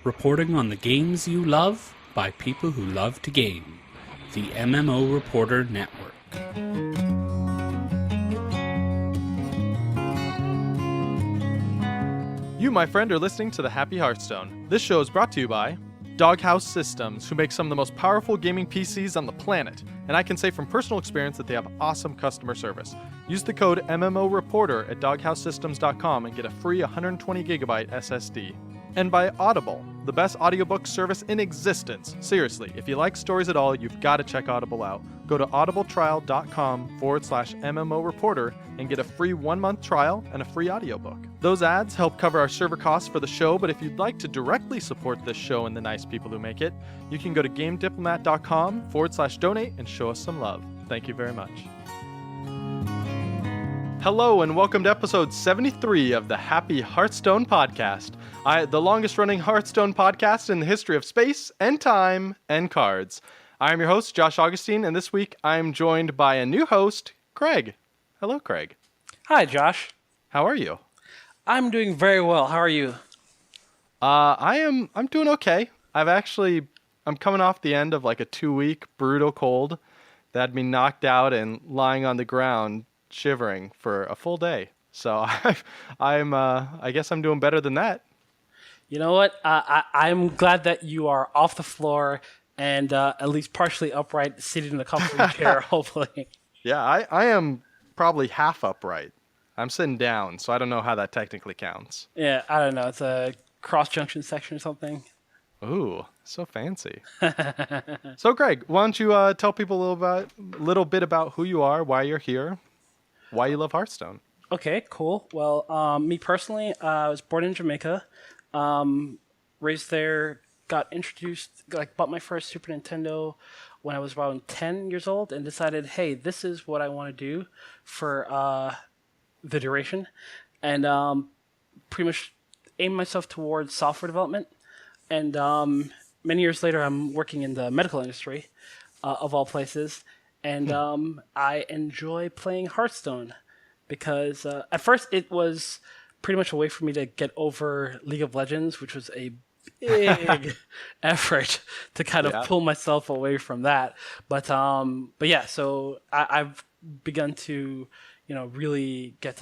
reporting on the games you love by people who love to game. The MMO Reporter Network. You, my friend, are listening to the Happy Hearthstone. This show is brought to you by Doghouse Systems, who make some of the most powerful gaming PCs on the planet. And I can say from personal experience that they have awesome customer service. Use the code MMOReporter at doghousesystems.com and get a free 120GB SSD. And by Audible, the best audiobook service in existence. Seriously, if you like stories at all, you've got to check Audible out. Go to audibletrial.com/MMOReporter and get a free 1-month trial and a free audiobook. Those ads help cover our server costs for the show, but if you'd like to directly support this show and the nice people who make it, you can go to gamediplomat.com/donate and show us some love. Thank you very much. Hello and welcome to episode 73 of the Happy Hearthstone podcast. The longest running Hearthstone podcast in the history of space and time and cards. I'm your host, Josh Augustine, and this week I'm joined by a new host, Craig. Hello, Craig. Hi, Josh. How are you? I'm doing very well. How are you? I'm doing okay. I'm coming off the end of like a 2-week brutal cold that had me knocked out and lying on the ground shivering for a full day. So I guess I'm doing better than that. You know what? I'm glad that you are off the floor and at least partially upright, sitting in a comfortable chair, hopefully. Yeah, I am probably half upright. I'm sitting down, so I don't know how that technically counts. Yeah, I don't know. It's a cross-junction section or something. Ooh, so fancy. So, Greg, why don't you tell people a little bit about who you are, why you're here, why you love Hearthstone? Okay, cool. Well, me personally, I was born in Jamaica, raised there, got introduced, bought my first Super Nintendo when I was around 10 years old and decided, hey, this is what I want to do for the duration. And pretty much aimed myself towards software development. And many years later, I'm working in the medical industry, of all places. And I enjoy playing Hearthstone because at first it was pretty much a way for me to get over League of Legends, which was a big effort to kind of pull myself away from that. But yeah, so I've begun to, really get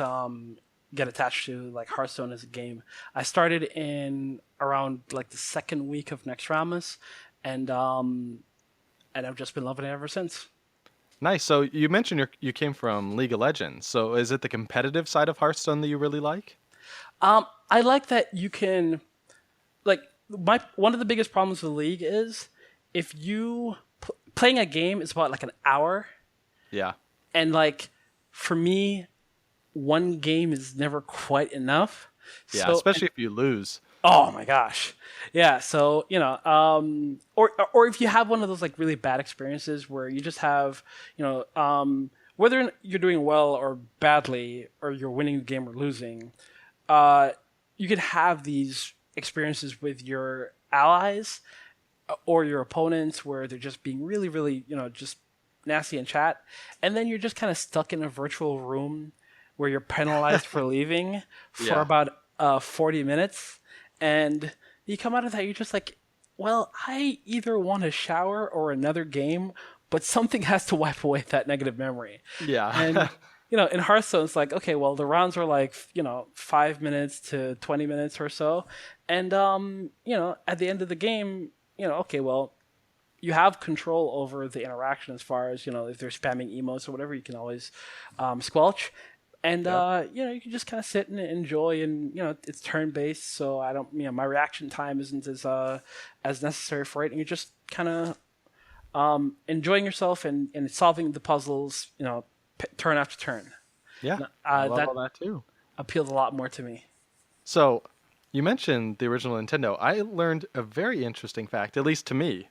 attached to like Hearthstone as a game. I started in around like the second week of Nextramas, and I've just been loving it ever since. Nice. So you mentioned you came from League of Legends. So is it the competitive side of Hearthstone that you really like? I like that you can, one of the biggest problems with League is if you playing a game is about like an hour. Yeah. And for me, one game is never quite enough. Yeah, so, especially if you lose. Oh my gosh. Yeah, so, or if you have one of those really bad experiences where you just have, whether you're doing well or badly or you're winning the game or losing, you could have these experiences with your allies or your opponents where they're just being really, really, just nasty in chat. And then you're just kind of stuck in a virtual room where you're penalized for leaving for about 40 minutes. And you come out of that, you're just like, well, I either want a shower or another game, but something has to wipe away that negative memory. Yeah. And, in Hearthstone, it's like, okay, well, the rounds are 5 minutes to 20 minutes or so. And, at the end of the game, okay, well, you have control over the interaction as far as, if they're spamming emotes or whatever, you can always squelch. And, you can just kind of sit and enjoy, and, it's turn-based, so I don't, my reaction time isn't as necessary for it, and you're just kind of enjoying yourself and solving the puzzles, turn after turn. Yeah, I love all that too. Appealed a lot more to me. So, you mentioned the original Nintendo. I learned a very interesting fact, at least to me.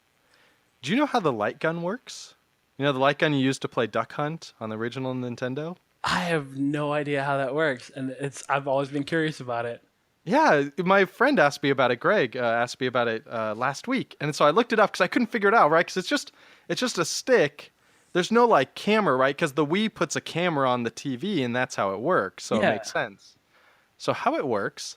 Do you know how the light gun works? The light gun you used to play Duck Hunt on the original Nintendo? I have no idea how that works, and I've always been curious about it. Yeah, my friend asked me about it. Greg asked me about it last week, and so I looked it up because I couldn't figure it out, right? Because it's just a stick. There's no camera, right? Because the Wii puts a camera on the TV, and that's how it works. So It makes sense. So how it works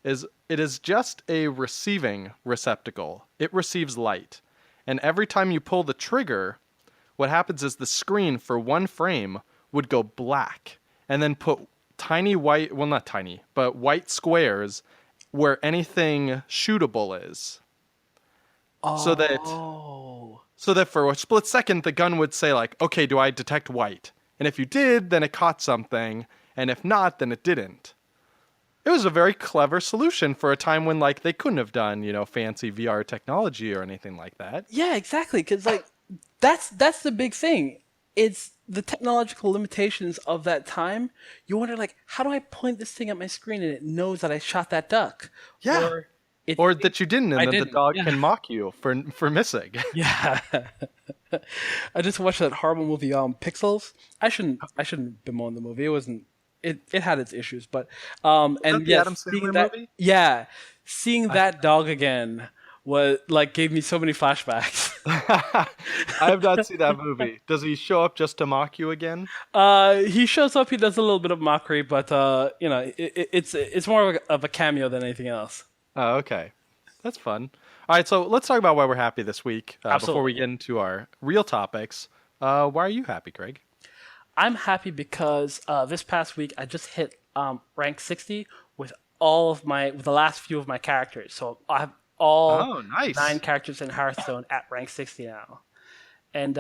is it is just a receiving receptacle. It receives light. And every time you pull the trigger, what happens is the screen for one frame would go black and then put tiny white, well, not tiny, but white squares where anything shootable is. So that Oh. so that for a split second the gun would say like, okay, do I detect white? And if you did, then it caught something, and if not, then it didn't. It was a very clever solution for a time when like they couldn't have done, fancy VR technology or anything like that. Yeah, exactly. Because like that's the big thing. It's the technological limitations of that time. You wonder like, how do I point this thing at my screen and it knows that I shot that duck? Yeah. Or it, Or that you didn't, and I then the didn't. dog Yeah. can mock you for missing. Yeah. I just watched that horrible movie, Pixels. I shouldn't bemoan the movie. It wasn't. It had its issues, but and the yeah, Adam Sandler seeing that, movie? yeah, seeing that dog again was like gave me so many flashbacks. I have not seen that movie. Does he show up just to mock you again? He shows up. He does a little bit of mockery, but it's more of a cameo than anything else. Oh, okay. That's fun. All right, so let's talk about why we're happy this week before Absolutely. we get into our real topics. Why are you happy, Craig? I'm happy because this past week I just hit rank 60 with with the last few of my characters. So I have all nice. 9 characters in Hearthstone at rank 60 now. And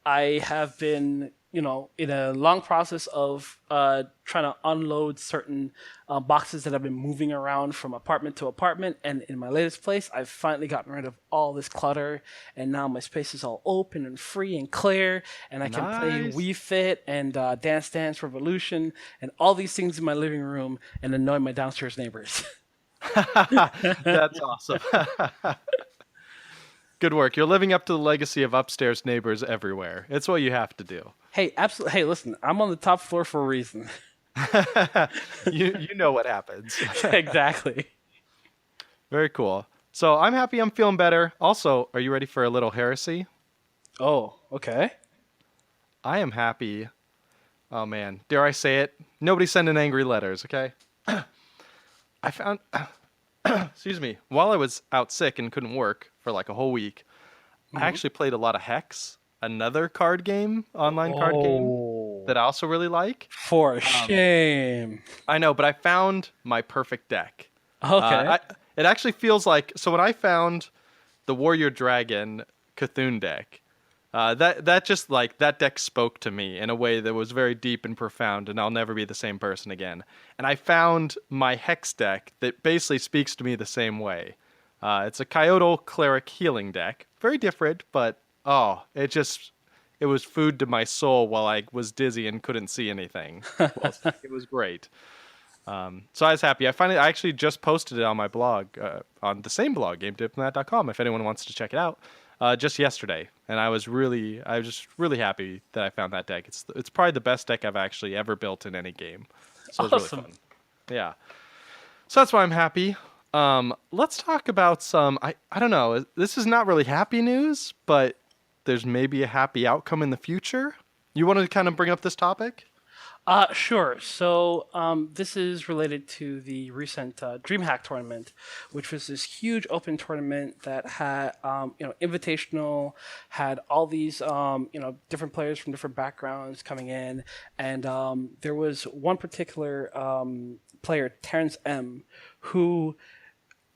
I have been, in a long process of trying to unload certain boxes that have been moving around from apartment to apartment. And in my latest place, I've finally gotten rid of all this clutter. And now my space is all open and free and clear. And I can play Nice. Wii Fit and Dance Dance Revolution and all these things in my living room and annoy my downstairs neighbors. That's awesome. Good work. You're living up to the legacy of upstairs neighbors everywhere. It's what you have to do. Hey, absolutely. Hey, listen, I'm on the top floor for a reason. You know what happens. Exactly. Very cool. So I'm happy I'm feeling better. Also, are you ready for a little heresy? Oh, okay. I am happy. Oh man, dare I say it? Nobody sending angry letters, okay? I found, excuse me, while I was out sick and couldn't work for like a whole week, I actually played a lot of Hex, another card game, online card game that I also really like. For shame. I know, but I found my perfect deck. Okay. It actually feels like, so when I found the Warrior Dragon Cthulhu deck, that deck spoke to me in a way that was very deep and profound, and I'll never be the same person again. And I found my Hex deck that basically speaks to me the same way. It's a Coyote Cleric healing deck, very different, but it was food to my soul while I was dizzy and couldn't see anything. It was great. So I was happy. I actually just posted it on my blog, on the same blog, GameDiplomat.com, if anyone wants to check it out, just yesterday. And I was just really happy that I found that deck. It's probably the best deck I've actually ever built in any game. So it was Awesome. really fun. Yeah. So that's why I'm happy. Let's talk about some, I don't know, this is not really happy news, but there's maybe a happy outcome in the future. You want to kind of bring up this topic? Sure. So this is related to the recent DreamHack tournament, which was this huge open tournament that had, invitational, had all these, different players from different backgrounds coming in, and there was one particular player, Terrence M, who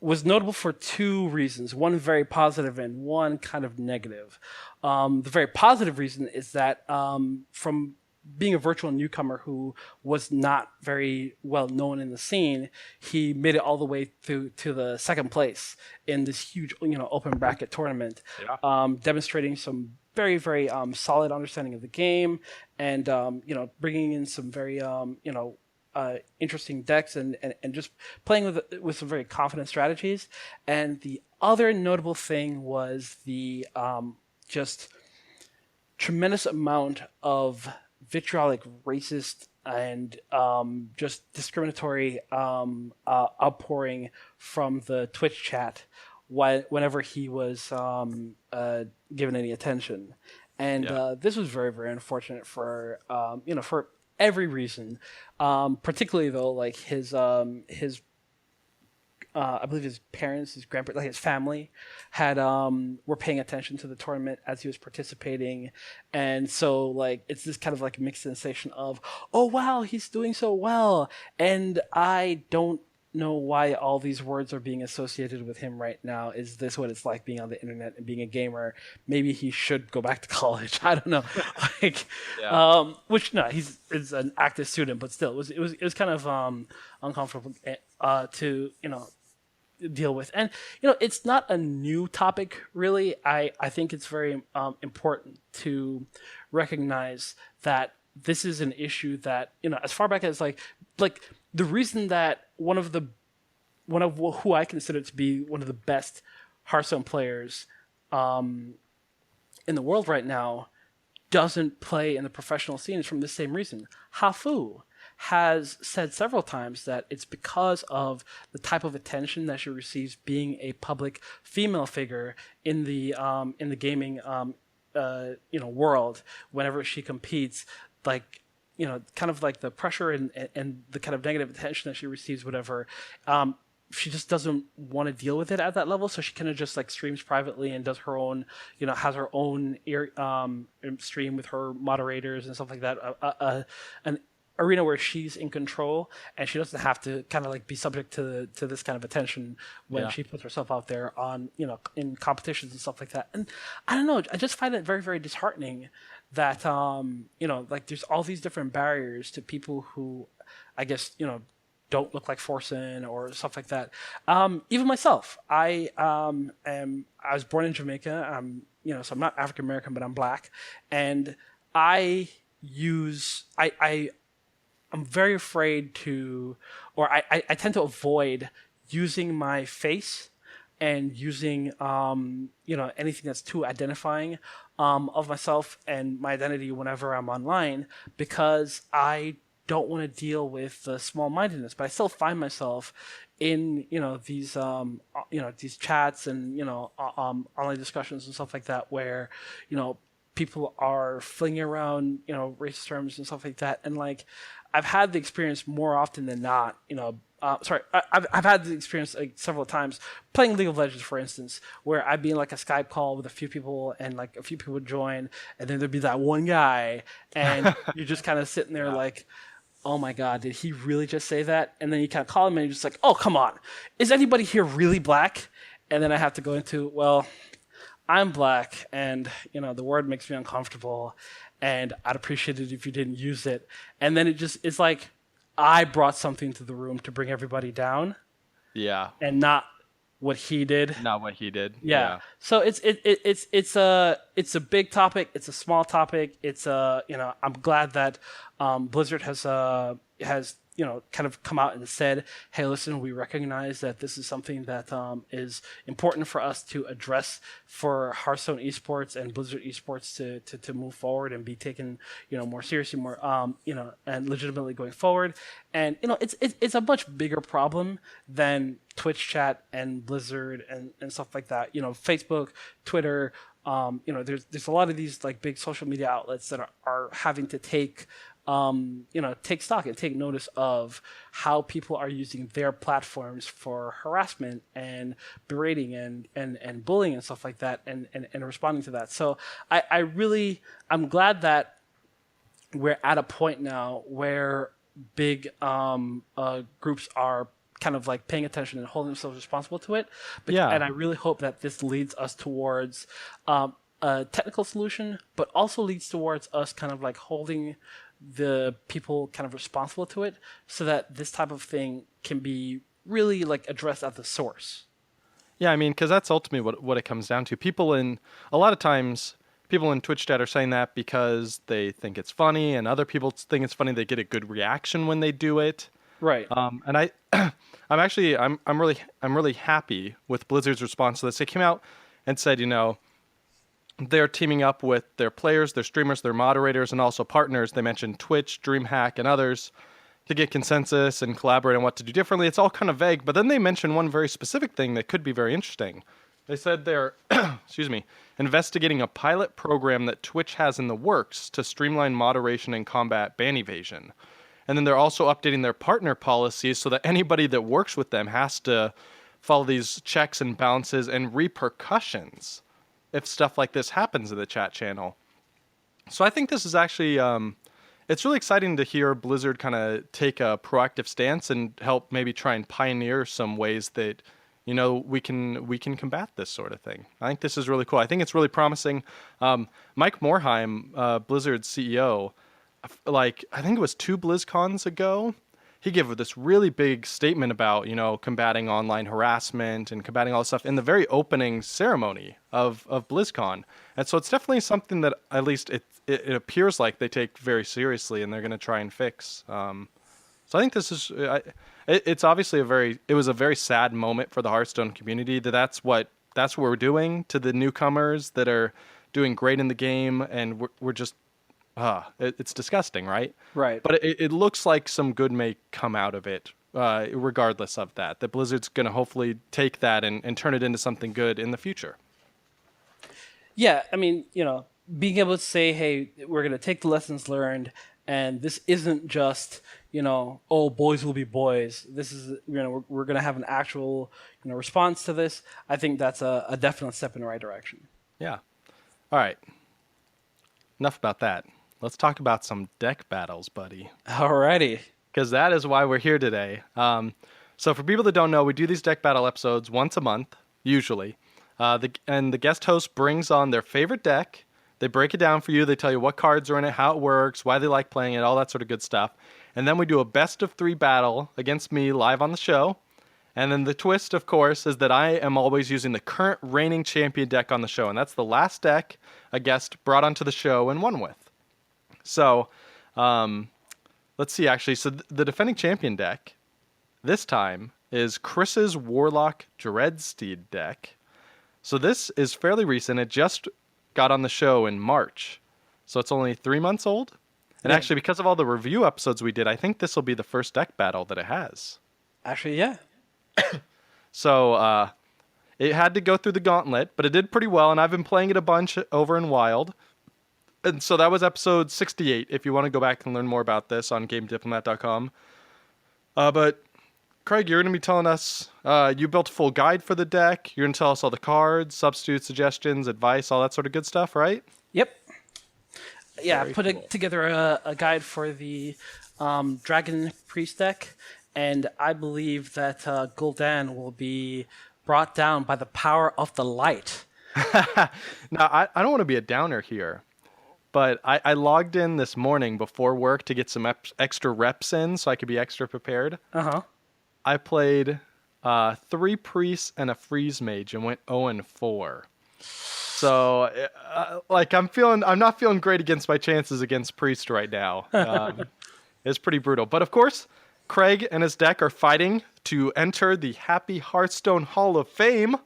was notable for 2 reasons, one very positive and one kind of negative. The very positive reason is that from being a virtual newcomer who was not very well known in the scene, he made it all the way to the second place in this huge, open bracket tournament, demonstrating some very, very solid understanding of the game and, bringing in some very, interesting decks and just playing with some very confident strategies. And the other notable thing was the just tremendous amount of vitriolic, racist, and just discriminatory outpouring from the Twitch chat whenever he was given any attention. And this was very, very unfortunate for for every reason. Particularly though, like his I believe his parents, his grandparents, like his family, had were paying attention to the tournament as he was participating, and so like it's this kind of like mixed sensation of, oh wow, he's doing so well, and I don't know why all these words are being associated with him right now. Is this what it's like being on the internet and being a gamer? Maybe he should go back to college. I don't know. Like, which no, is an active student, but still, it was kind of uncomfortable to deal with. And it's not a new topic really. I think it's very important to recognize that this is an issue that as far back as like the reason that one of who I consider to be one of the best Hearthstone players in the world right now doesn't play in the professional scene is from the same reason. Hafu has said several times that it's because of the type of attention that she receives being a public female figure in the gaming world. Whenever she competes, like kind of like the pressure and the kind of negative attention that she receives, whatever. She just doesn't want to deal with it at that level, so she kind of just like streams privately and does her own, has her own stream with her moderators and stuff like that. An arena where she's in control and she doesn't have to kind of like be subject to this kind of attention when she puts herself out there on in competitions and stuff like that. And I don't know, I just find it very, very disheartening that like there's all these different barriers to people who I guess don't look like Forsen or stuff like that. Even myself, I was born in Jamaica. So I'm not African American, but I'm black, and I'm very afraid to, or I tend to avoid using my face and using anything that's too identifying of myself and my identity whenever I'm online, because I don't want to deal with the small-mindedness. But I still find myself in these chats and online discussions and stuff like that where people are flinging around racist terms and stuff like that, and like I've had the experience more often than not. I've had the experience like several times playing League of Legends, for instance, where I'd be in like a Skype call with a few people and like a few people would join, and then there'd be that one guy, and you're just kind of sitting there like, oh my God, did he really just say that? And then you kind of call him and you're just like, oh, come on. Is anybody here really black? And then I have to go into, well, I'm black and, the word makes me uncomfortable and I'd appreciate it if you didn't use it. And then it's like I brought something to the room to bring everybody down. Yeah. And not what he did. Not what he did. Yeah. So it's a big topic. It's a small topic. It's I'm glad that Blizzard has kind of come out and said, hey, listen, we recognize that this is something that is important for us to address for Hearthstone esports and Blizzard esports to move forward and be taken more seriously, more and legitimately going forward. And it's a much bigger problem than Twitch chat and Blizzard and stuff like that. Facebook, Twitter, there's a lot of these like big social media outlets that are having to take take stock and take notice of how people are using their platforms for harassment and berating and bullying and stuff like that, and responding to that. So I'm glad that we're at a point now where big groups are kind of like paying attention and holding themselves responsible to it. And I really hope that this leads us towards a technical solution, but also leads towards us kind of like holding the people kind of responsible to it, so that this type of thing can be really like addressed at the source. Yeah, I mean, because that's ultimately what it comes down to. A lot of times, people in Twitch chat are saying that because they think it's funny, and other people think it's funny. They get a good reaction when they do it. Right. And I'm really happy with Blizzard's response to this. They came out and said, they're teaming up with their players, their streamers, their moderators, and also partners. They mentioned Twitch, DreamHack, and others to get consensus and collaborate on what to do differently. It's all kind of vague, but then they mentioned one very specific thing that could be very interesting. They said they're, investigating a pilot program that Twitch has in the works to streamline moderation and combat ban evasion. And then they're also updating their partner policies so that anybody that works with them has to follow these checks and balances and repercussions if stuff like this happens in the chat channel. So I think this is actually it's really exciting to hear Blizzard kind of take a proactive stance and help maybe try and pioneer some ways that we can combat this sort of thing. I think this is really cool. I think it's really promising. Mike Morhaime, Blizzard's CEO, like I think it was 2 BlizzCons ago, he gave this really big statement about combating online harassment and combating all this stuff in the very opening ceremony of BlizzCon. And so it's definitely something that at least it appears like they take very seriously and they're going to try and fix. So I think this is it's obviously it was a very sad moment for the Hearthstone community. That's what we're doing to the newcomers that are doing great in the game, and we're just it's disgusting, right? Right. But it looks like some good may come out of it, regardless of that. That Blizzard's going to hopefully take that and turn it into something good in the future. Yeah, I mean, being able to say, hey, we're going to take the lessons learned, and this isn't just, oh, boys will be boys. This is, we're going to have an actual, response to this. I think that's a definite step in the right direction. Yeah. All right. Enough about that. Let's talk about some deck battles, buddy. Alrighty. Because that is why we're here today. So for people that don't know, we do these deck battle episodes once a month, usually. And the guest host brings on their favorite deck. They break it down for you. They tell you what cards are in it, how it works, why they like playing it, all that sort of good stuff. And then we do a best of 3 battle against me live on the show. And then the twist, of course, is that I am always using the current reigning champion deck on the show. And that's the last deck a guest brought onto the show and won with. So, let's see, actually. So the defending champion deck this time is Chris's Warlock Dreadsteed deck. So this is fairly recent. It just got on the show in March. So it's only 3 months old. And actually, because of all the review episodes we did, I think this will be the first deck battle that it has. Actually, yeah. So it had to go through the gauntlet, but it did pretty well. And I've been playing it a bunch over in Wild. And so that was episode 68, if you want to go back and learn more about this on GameDiplomat.com. But, Craig, you're going to be telling us, you built a full guide for the deck. You're going to tell us all the cards, substitute suggestions, advice, all that sort of good stuff, right? Yep. Yeah, Very I put cool. together a guide for the Dragon Priest deck, and I believe that Gul'dan will be brought down by the power of the light. Now, I don't want to be a downer here. But I logged in this morning before work to get some extra reps in so I could be extra prepared. Uh-huh. I played 3 priests and a freeze mage and went 0-4. So, I'm not feeling great against my chances against priest right now. It's pretty brutal. But of course, Craig and his deck are fighting to enter the Happy Hearthstone Hall of Fame.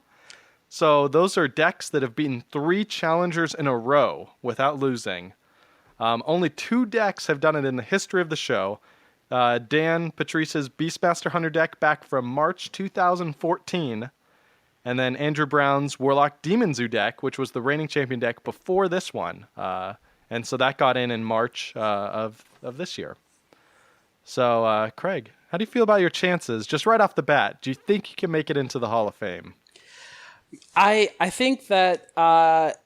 So those are decks that have beaten 3 challengers in a row without losing. Only 2 decks have done it in the history of the show. Dan Patrice's Beastmaster Hunter deck back from March 2014. And then Andrew Brown's Warlock Demon Zoo deck, which was the reigning champion deck before this one. And so that got in March of this year. So, Craig, how do you feel about your chances? Just right off the bat, do you think you can make it into the Hall of Fame? I think that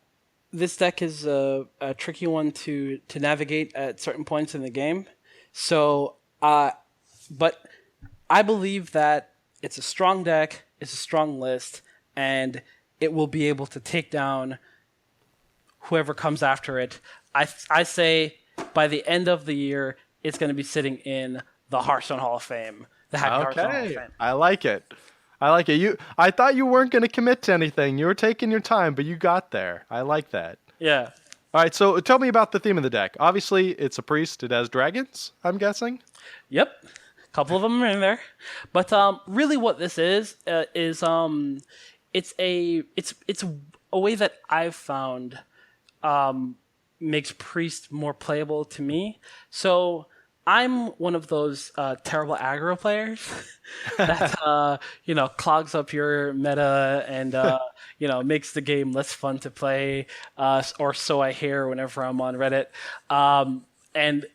this deck is a tricky one to navigate at certain points in the game. So, but I believe that it's a strong deck, it's a strong list, and it will be able to take down whoever comes after it. I say by the end of the year, it's going to be sitting in the Hearthstone Hall of Fame. The Happy Hearthstone Hall of Fame. I like it. I thought you weren't going to commit to anything. You were taking your time, but you got there. I like that. Yeah. All right, so tell me about the theme of the deck. Obviously, it's a priest. It has dragons, I'm guessing. Yep. A couple of them are in there. But really what this is it's a way that I've found makes priest more playable to me. So I'm one of those terrible aggro players that clogs up your meta and makes the game less fun to play, or so I hear whenever I'm on Reddit. And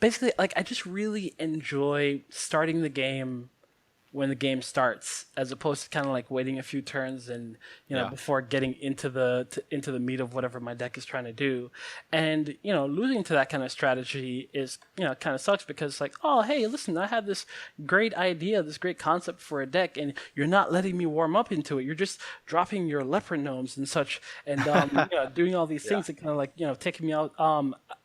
basically, I just really enjoy starting the game when the game starts, as opposed to kind of like waiting a few turns and before getting into the meat of whatever my deck is trying to do. And losing to that kind of strategy is kind of sucks, because like, oh hey, listen, I had this great idea, this great concept for a deck, and you're not letting me warm up into it. You're just dropping your leopard gnomes and such, and doing all these things that kind of like taking me out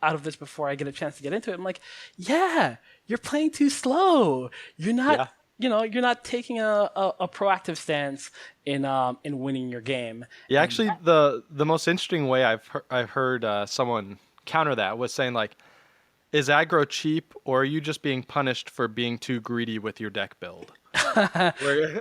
of this before I get a chance to get into it. I'm like, yeah, you're playing too slow. You're not. You're not taking a proactive stance in winning your game. Yeah, actually, the most interesting way I've heard someone counter that was saying like, is aggro cheap, or are you just being punished for being too greedy with your deck build?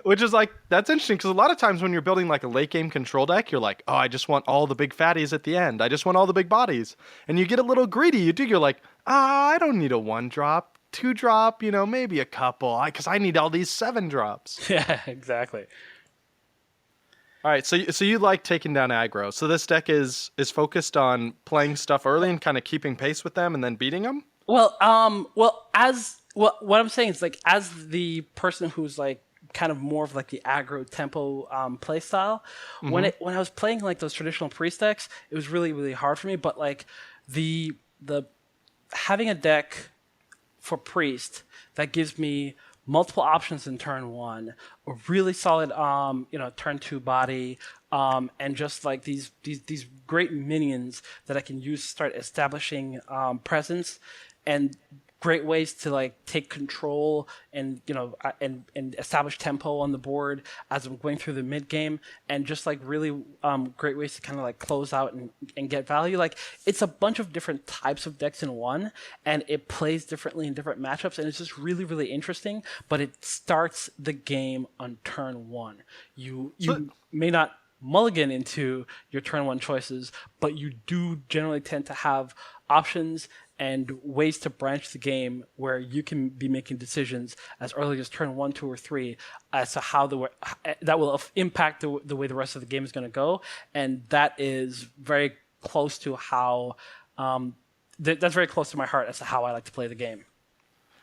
Which is like, that's interesting, because a lot of times when you're building like a late game control deck, you're like, oh, I just want all the big fatties at the end. I just want all the big bodies, and you get a little greedy. You're like, I don't need a 1-drop. 2-drop, maybe a couple, because I need all these 7-drops. Yeah, exactly. All right, so you like taking down aggro. So this deck is focused on playing stuff early and kind of keeping pace with them and then beating them? Well, what I'm saying is, like, as the person who's like kind of more of like the aggro tempo play style, when I was playing like those traditional priest decks, it was really, really hard for me. But like the having a deck for priest that gives me multiple options in turn 1, a really solid turn 2 body, and just like these great minions that I can use to start establishing presence, and great ways to like take control and and establish tempo on the board as I'm going through the mid game, and just like really great ways to kind of like close out and get value. Like, it's a bunch of different types of decks in one, and it plays differently in different matchups, and it's just really, really interesting. But it starts the game on turn 1. You may not mulligan into your turn 1 choices, but you do generally tend to have options and ways to branch the game where you can be making decisions as early as turn 1, 2, or 3 as to how that will impact the way the rest of the game is going to go. And that is very close to how that's very close to my heart as to how I like to play the game.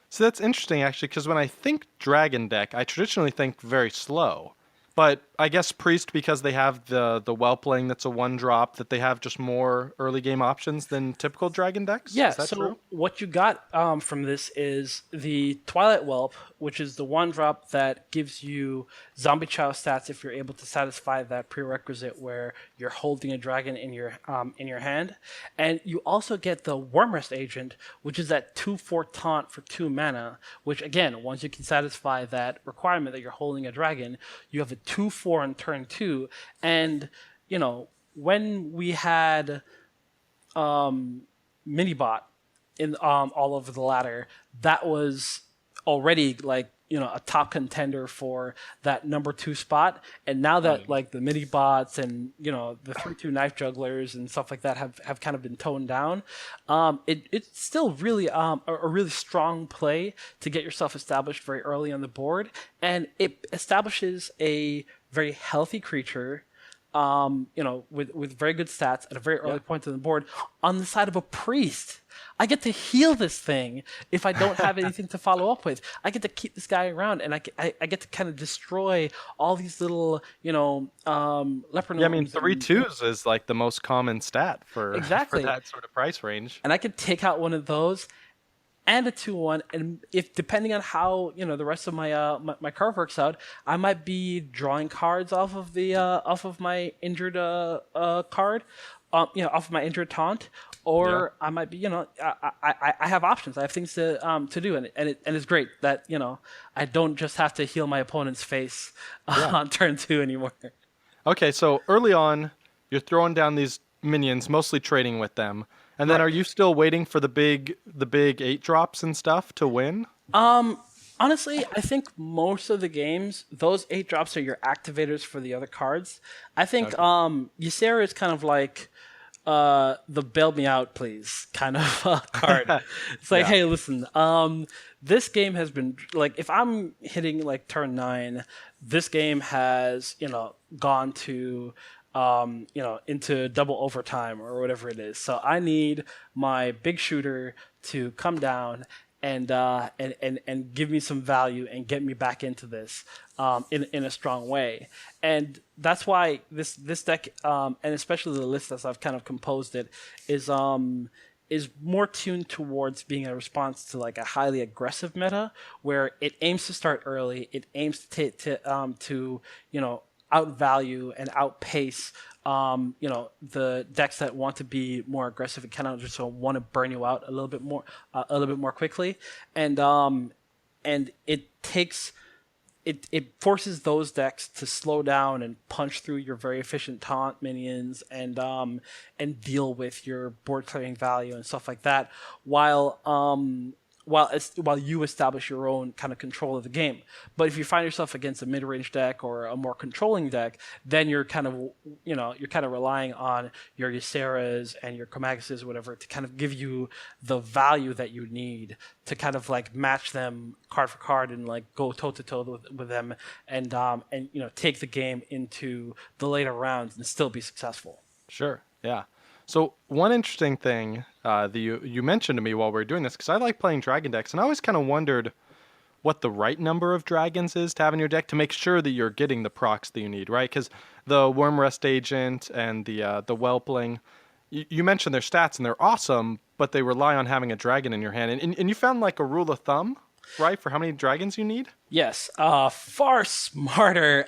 So that's interesting, actually, because when I think dragon deck, I traditionally think very slow. But I guess priest, because they have the whelpling that's a 1-drop, that they have just more early game options than typical dragon decks? Yeah, is that so true? what you got from this is the Twilight Whelp, which is the 1-drop that gives you Zombie Chow stats if you're able to satisfy that prerequisite where you're holding a dragon in your hand. And you also get the Wormrest Agent, which is that 2/4 taunt for 2 mana, which again, once you can satisfy that requirement that you're holding a dragon, you have a 2/4 on turn 2. And when we had Minibot in all over the ladder, that was already like a top contender for that number 2 spot. And now that like the Minibots and the 3/2 knife jugglers and stuff like that have kind of been toned down, it's still really a really strong play to get yourself established very early on the board, and it establishes a very healthy creature, with very good stats at a very early point on the board on the side of a priest. I get to heal this thing if I don't have anything to follow up with. I get to keep this guy around, and I get to kind of destroy all these little, leopard. Yeah, I mean, 3/2s is like the most common stat for that sort of price range. And I could take out one of those and a 2/1, and if depending on how the rest of my my card works out, I might be drawing cards off of my injured card, off of my injured taunt, or I might be I have options. I have things to do, and it's great that I don't just have to heal my opponent's face on turn 2 anymore. Okay, so early on, you're throwing down these minions, mostly trading with them. And then are you still waiting for the big 8-drops and stuff to win? Honestly, I think most of the games, those 8-drops are your activators for the other cards. I think Ysera is kind of like the bail me out please kind of card. It's like, hey, listen, this game has been like, if I'm hitting like turn 9, this game has gone to into double overtime or whatever it is. So I need my big shooter to come down and give me some value and get me back into this in a strong way. And that's why this deck, and especially the list as I've kind of composed it, is more tuned towards being a response to like a highly aggressive meta, where it aims to start early, it aims to outvalue and outpace the decks that want to be more aggressive and kind of just want to burn you out a little bit more quickly, and it forces those decks to slow down and punch through your very efficient taunt minions and deal with your board clearing value and stuff like that, while you establish your own kind of control of the game. But if you find yourself against a mid-range deck or a more controlling deck, then you're kind of relying on your Yseras and your Chromaguses or whatever to kind of give you the value that you need to kind of like match them card for card and like go toe to toe with them and take the game into the later rounds and still be successful. Sure. Yeah. So one interesting thing that you mentioned to me while we were doing this, because I like playing dragon decks, and I always kind of wondered what the right number of dragons is to have in your deck to make sure that you're getting the procs that you need, right? Because the Worm Rest Agent and the Whelpling, you mentioned their stats, and they're awesome, but they rely on having a dragon in your hand. And you found like a rule of thumb, right, for how many dragons you need? Yes, far smarter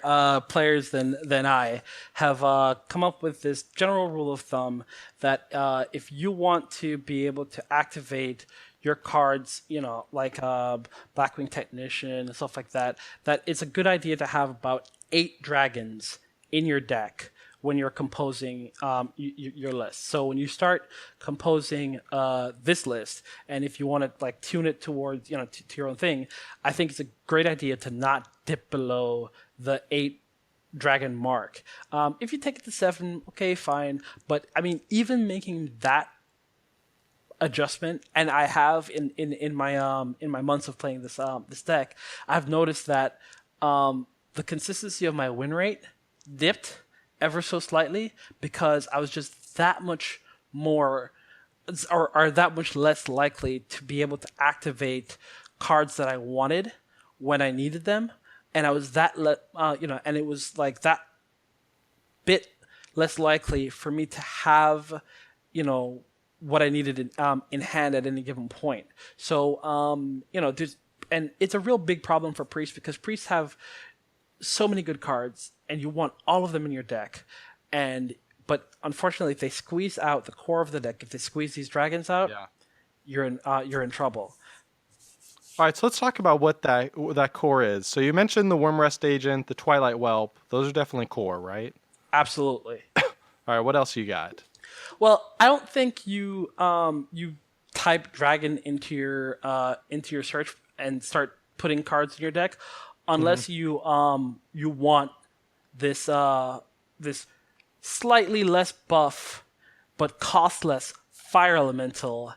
players than I have come up with this general rule of thumb that if you want to be able to activate your cards, like Blackwing Technician and stuff like that, that it's a good idea to have about 8 dragons in your deck when you're composing your list. So when you start composing this list, and if you want to like tune it towards to your own thing, I think it's a great idea to not dip below the 8 dragon mark. If you take it to 7, okay, fine. But I mean, even making that adjustment, and I have in my months of playing this deck, I've noticed that the consistency of my win rate dipped ever so slightly because I was just that much more or that much less likely to be able to activate cards that I wanted when I needed them, and I was and it was like that bit less likely for me to have what I needed in hand at any given point. So and it's a real big problem for priests because priests have so many good cards, and you want all of them in your deck. But unfortunately, if they squeeze out the core of the deck, if they squeeze these dragons out, you're in trouble. All right, so let's talk about what that core is. So you mentioned the Worm Rest Agent, the Twilight Whelp. Those are definitely core, right? Absolutely. All right, what else you got? Well, I don't think you type dragon into your search and start putting cards in your deck unless you want this slightly less buff but costless fire elemental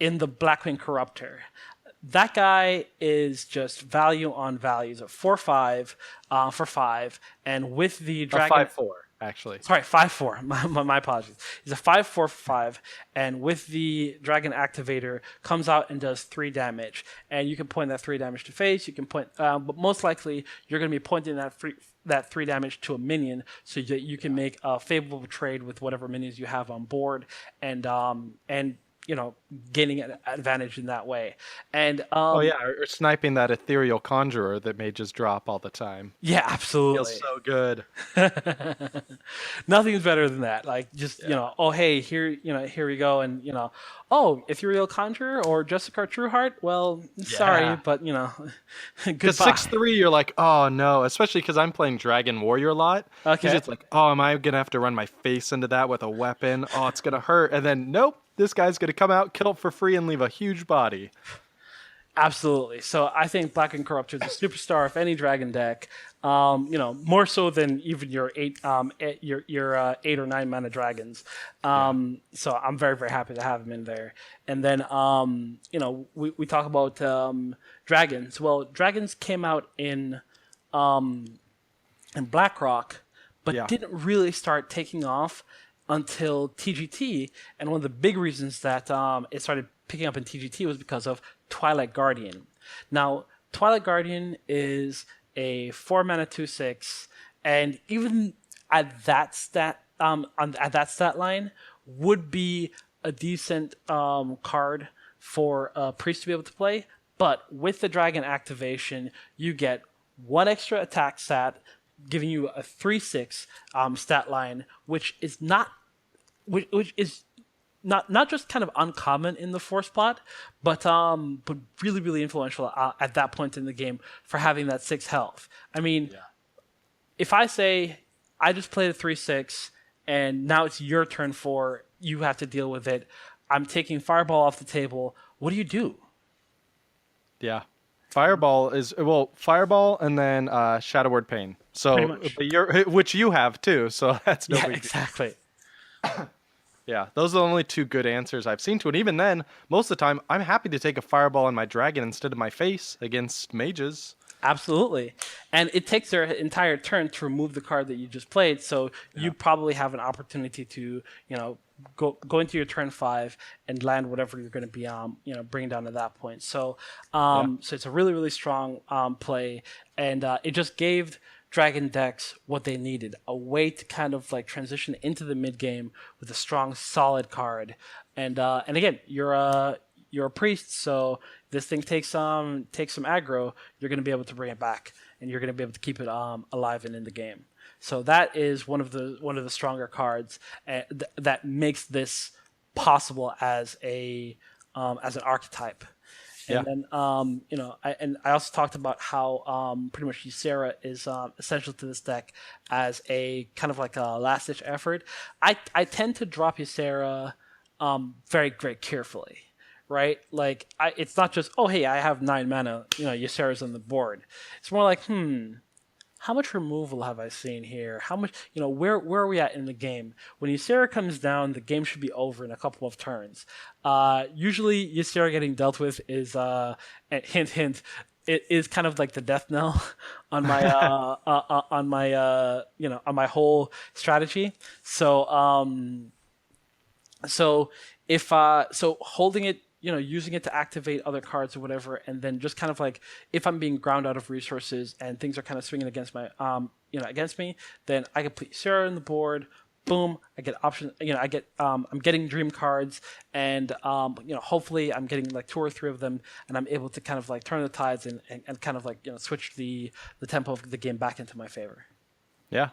in the Blackwing Corruptor. That guy is just value on values of 4/5 for 5, and with the dragon 5/4 actually. Sorry, 5/4. My apologies. He's a 5/4 for 5, and with the dragon activator comes out and does 3 damage. And you can point that 3 damage to face. You can point, but most likely you're going to be pointing that 3 damage to a minion, so that you can make a favorable trade with whatever minions you have on board, and gaining an advantage in that way. And or sniping that ethereal conjurer that may just drop all the time. Yeah, absolutely. Feels so good. Nothing's better than that. Like just oh hey, here we go, and oh, ethereal conjurer or Jessica Trueheart. Well, sorry, but goodbye. Because 6/3, you're like, oh no, especially because I'm playing Dragon Warrior a lot. Okay, it's like, oh, am I gonna have to run my face into that with a weapon? Oh, it's gonna hurt, and then nope. This guy's going to come out, kill it for free, and leave a huge body. Absolutely. So I think Blackwing Corruptor is a superstar of any dragon deck. More so than even your 8 or 9 mana dragons. So I'm very, very happy to have him in there. And then we talk about dragons. Well, dragons came out in BlackRock, but didn't really start taking off until TGT, and one of the big reasons that it started picking up in TGT was because of Twilight Guardian. Now, Twilight Guardian is a 4-mana 2/6, and even at that stat line would be a decent card for a priest to be able to play. But with the dragon activation, you get 1 extra attack stat, giving you a 3/6 stat line, which is not just kind of uncommon in the 4 spot, but really really influential at that point in the game for having that 6 health. I mean, if I say I just played a 3/6 and now it's your turn 4, you have to deal with it. I'm taking Fireball off the table. What do you do? Yeah. Fireball and then Shadow Word Pain. So which you have too, so that's no big deal. Exactly. Yeah, those are the only 2 good answers I've seen to it. Even then, most of the time, I'm happy to take a Fireball on my dragon instead of my face against mages. Absolutely. And it takes their entire turn to remove the card that you just played, so you probably have an opportunity to, go into your turn 5 and land whatever you're going to be bringing down at that point. So so it's a really really strong play, and it just gave dragon decks what they needed, a way to kind of like transition into the mid game with a strong solid card. And again, you're a priest, so this thing takes some aggro, you're going to be able to bring it back, and you're going to be able to keep it alive and in the game. So that is one of the stronger cards that makes this possible as an archetype. And then I also talked about how pretty much Ysera is essential to this deck as a kind of like a last ditch effort. I tend to drop Ysera very very carefully. Right, like it's not just hey, I have 9 mana, Ysera's on the board. It's more like how much removal have I seen here? How much, where are we at in the game? When Ysera comes down, the game should be over in a couple of turns. Usually, Ysera getting dealt with is hint hint. It is kind of like the death knell on my on my whole strategy. So if holding it, using it to activate other cards or whatever, and then just kind of like if I'm being ground out of resources and things are kind of swinging against my against me, then I can put Sarah on the board. Boom! I get options. I'm getting dream cards, and hopefully I'm getting like 2 or 3 of them, and I'm able to kind of like turn the tides and kind of like switch the tempo of the game back into my favor. Yeah.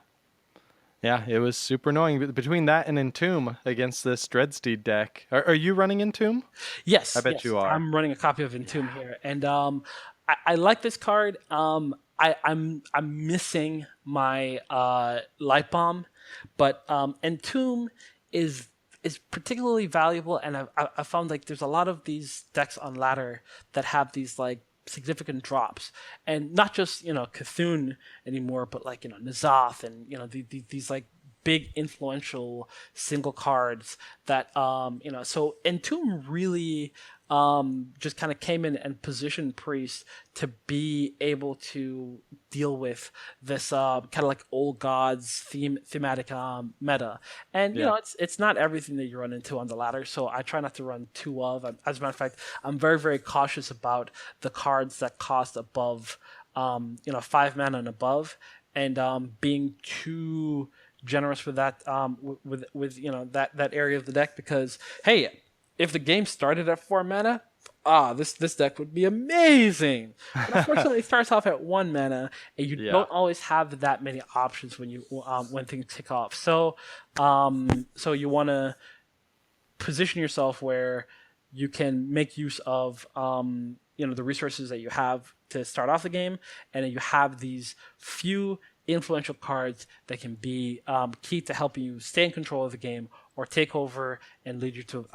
Yeah, it was super annoying. Between that and Entomb against this Dreadsteed deck. Are you running Entomb? Yes. I bet you are. I'm running a copy of Entomb here. And I like this card. I'm missing my Light Bomb, but Entomb is particularly valuable, and I found like there's a lot of these decks on ladder that have these like significant drops, and not just Cthulhu anymore, but like N'Zoth and these like big influential single cards that so Entomb really just kind of came in and positioned Priest to be able to deal with this kind of like old gods thematic meta. And it's not everything that you run into on the ladder, so I try not to run too of. As a matter of fact, I'm very very cautious about the cards that cost above 5 mana and above, and being too generous with that with that area of the deck, because hey, if the game started at 4 mana, this deck would be amazing. But unfortunately, it starts off at 1 mana, and you don't always have that many options when things kick off. So you want to position yourself where you can make use of the resources that you have to start off the game, and then you have these few influential cards that can be key to helping you stay in control of the game or take over and lead you to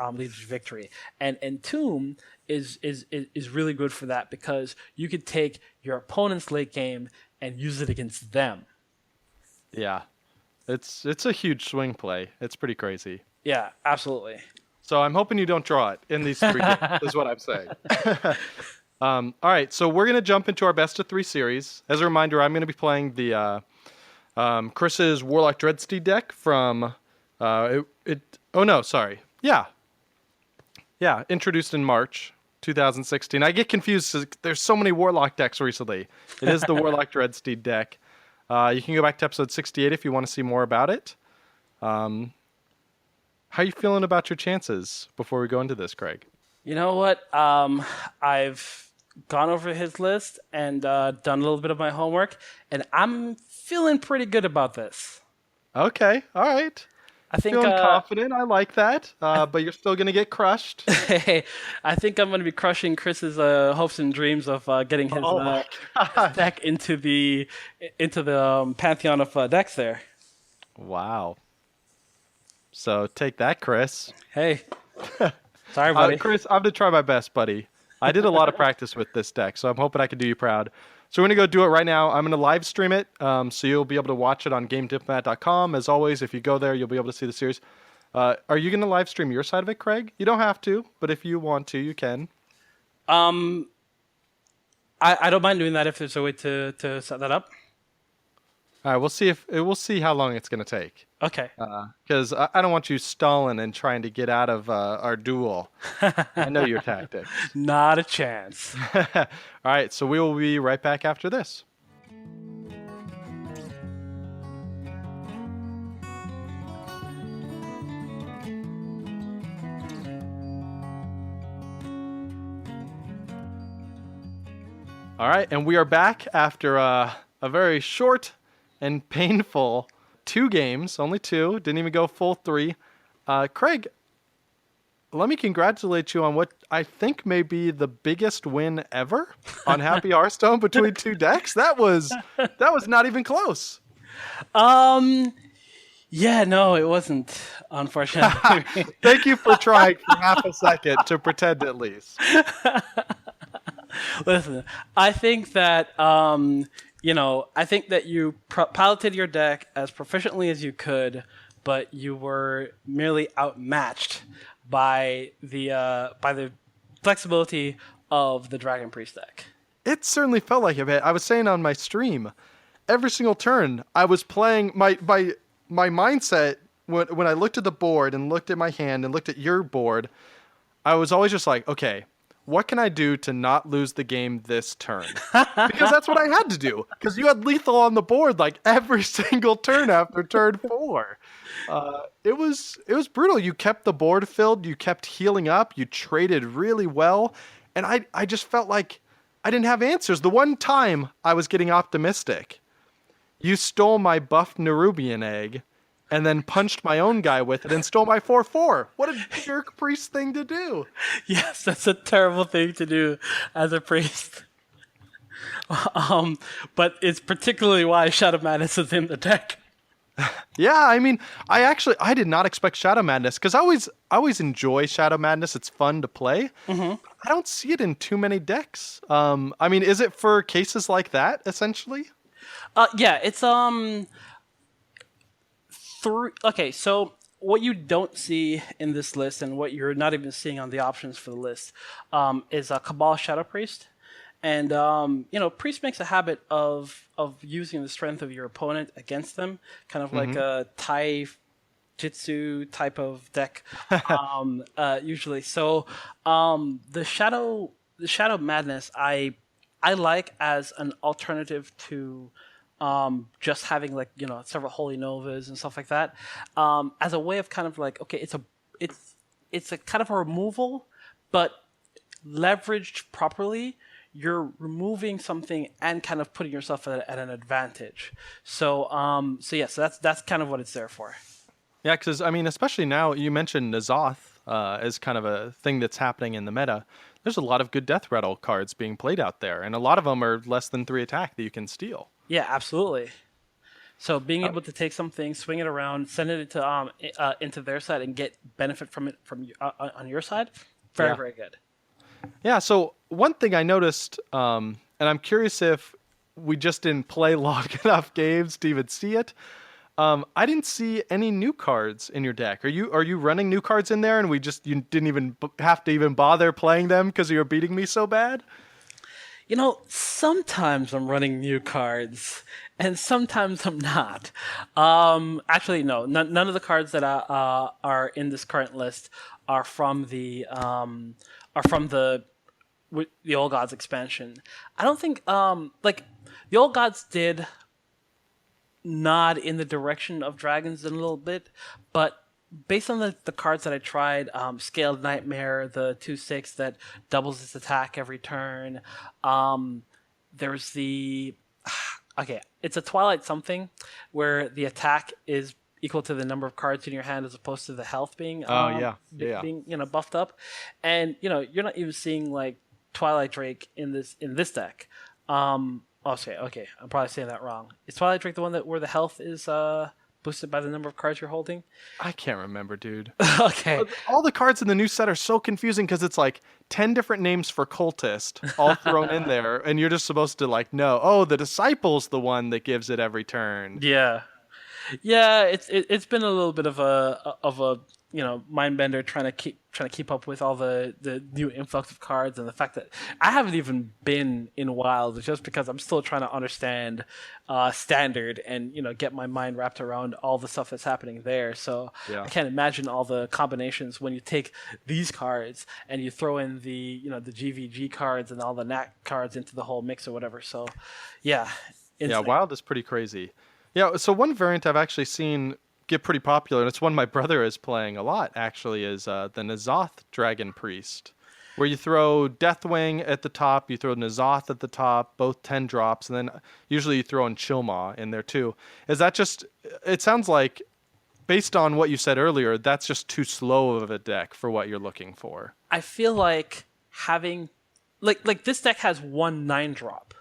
victory. And Entomb is really good for that, because you could take your opponent's late game and use it against them. Yeah, it's a huge swing play. It's pretty crazy. Yeah, absolutely. So I'm hoping you don't draw it in these 3 games, is what I'm saying. All right, so we're going to jump into our best of 3 series. As a reminder, I'm going to be playing the Chris's Warlock Dreadsteed deck from... Yeah. Yeah, introduced in March 2016. I get confused 'cause there's so many Warlock decks recently. It is the Warlock Dreadsteed deck. You can go back to episode 68 if you want to see more about it. How are you feeling about your chances before we go into this, Craig? You know what? I've gone over his list and done a little bit of my homework, and I'm feeling pretty good about this. Okay, all right. I think Feeling confident. I like that. But you're still gonna get crushed. I think I'm going to be crushing Chris's hopes and dreams of getting his, Oh my his deck into the pantheon of decks there. Wow. So take that, Chris. Hey, sorry, buddy. Chris, I'm gonna try my best, buddy. I did a lot of practice with this deck, so I'm hoping I can do you proud. So we're going to go do it right now. I'm going to live stream it, so you'll be able to watch it on GameDiplomat.com. As always, if you go there, you'll be able to see the series. Are you going to live stream your side of it, Craig? You don't have to, but if you want to, you can. I don't mind doing that if there's a way to set that up. All right, we'll see how long it's going to take. Okay. Because I don't want you stalling and trying to get out of our duel. I know your tactics. Not a chance. All right, so we will be right back after this. All right, and we are back after a very short and painful 2 games, only 2, didn't even go full 3. Craig, let me congratulate you on what I think may be the biggest win ever on Happy Hearthstone between 2 decks. That was not even close. Yeah, no, it wasn't, unfortunately. Thank you for trying for half a second to pretend at least. Listen, I think that I think that you piloted your deck as proficiently as you could, but you were merely outmatched by the flexibility of the Dragon Priest deck. It certainly felt like it. I was saying on my stream, every single turn I was playing my mindset when I looked at the board and looked at my hand and looked at your board, I was always just like, okay, what can I do to not lose the game this turn? Because that's what I had to do. Because you had lethal on the board like every single turn after turn 4. It was brutal. You kept the board filled. You kept healing up. You traded really well. And I just felt like I didn't have answers. The one time I was getting optimistic, you stole my buffed Nerubian egg and then punched my own guy with it and stole my 4/4. What a jerk priest thing to do. Yes, that's a terrible thing to do as a priest. But it's particularly why Shadow Madness is in the deck. Yeah, I mean, I did not expect Shadow Madness because I always enjoy Shadow Madness. It's fun to play. Mm-hmm. I don't see it in too many decks. I mean, is it for cases like that essentially? Yeah, it's Okay, so what you don't see in this list, and what you're not even seeing on the options for the list, is a Cabal Shadow Priest. And Priest makes a habit of using the strength of your opponent against them, kind of like a Tai Jitsu type of deck, usually. So the Shadow Madness I like as an alternative to just having several Holy Novas and stuff like that, as a way of kind of like, okay, it's a kind of a removal, but leveraged properly, you're removing something and kind of putting yourself at an advantage. So that's kind of what it's there for. Yeah, because I mean, especially now, you mentioned N'Zoth as kind of a thing that's happening in the meta. There's a lot of good Death Rattle cards being played out there, and a lot of them are less than 3 attack that you can steal. Yeah, absolutely. So being able to take something, swing it around, send it into their side, and get benefit from it on your side, very good. Yeah. So one thing I noticed, and I'm curious if we just didn't play long enough games to even see it. I didn't see any new cards in your deck. Are you running new cards in there, and you didn't even have to even bother playing them because you were beating me so bad? Sometimes I'm running new cards, and sometimes I'm not. Actually, no. None of the cards that are in this current list are from the Old Gods expansion. I don't think like the Old Gods did nod in the direction of dragons a little bit, but based on the cards that I tried, Scaled Nightmare, the 2/6 that doubles its attack every turn. There's the okay, it's a Twilight something where the attack is equal to the number of cards in your hand as opposed to the health being being buffed up, and you're not even seeing like Twilight Drake in this deck. Okay, I'm probably saying that wrong. Is Twilight Drake the one where the health is boosted by the number of cards you're holding? I can't remember, dude. Okay. All the cards in the new set are so confusing because it's like 10 different names for cultist all thrown in there, and you're just supposed to like know, oh, the disciple's the one that gives it every turn. Yeah. Yeah, it's been a little bit of a mind bender trying to keep up with all the new influx of cards, and the fact that I haven't even been in Wild just because I'm still trying to understand Standard and get my mind wrapped around all the stuff that's happening there. So Yeah. I can't imagine all the combinations when you take these cards and you throw in the the GVG cards and all the NAC cards into the whole mix or whatever. So yeah, Yeah, insane. Wild is pretty crazy. Yeah, so one variant I've actually seen get pretty popular, and it's one my brother is playing a lot, actually, is the N'Zoth Dragon Priest, where you throw Deathwing at the top, you throw N'Zoth at the top, both 10 drops, and then usually you throw in Chillmaw in there too. Is that just... It sounds like, based on what you said earlier, that's just too slow of a deck for what you're looking for. I feel like having like this deck has one 9-drop.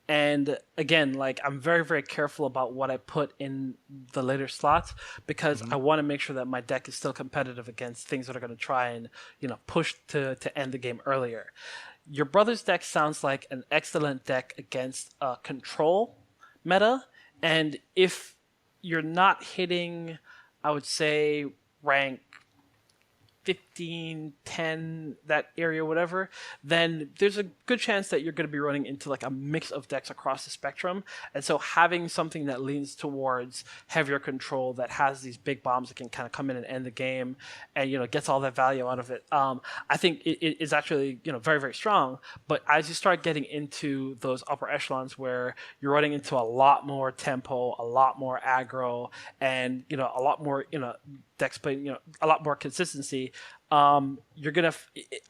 And again, like I'm very, very careful about what I put in the later slots because I want to make sure that my deck is still competitive against things that are going to try and push to end the game earlier. Your brother's deck sounds like an excellent deck against control meta, and if you're not hitting, I would say rank 15, 10, that area, whatever, then there's a good chance that you're going to be running into like a mix of decks across the spectrum. And so having something that leans towards heavier control that has these big bombs that can kind of come in and end the game and, gets all that value out of it, I think it is actually, very, very strong. But as you start getting into those upper echelons where you're running into a lot more tempo, a lot more aggro, and, a lot more, decks play, a lot more consistency. I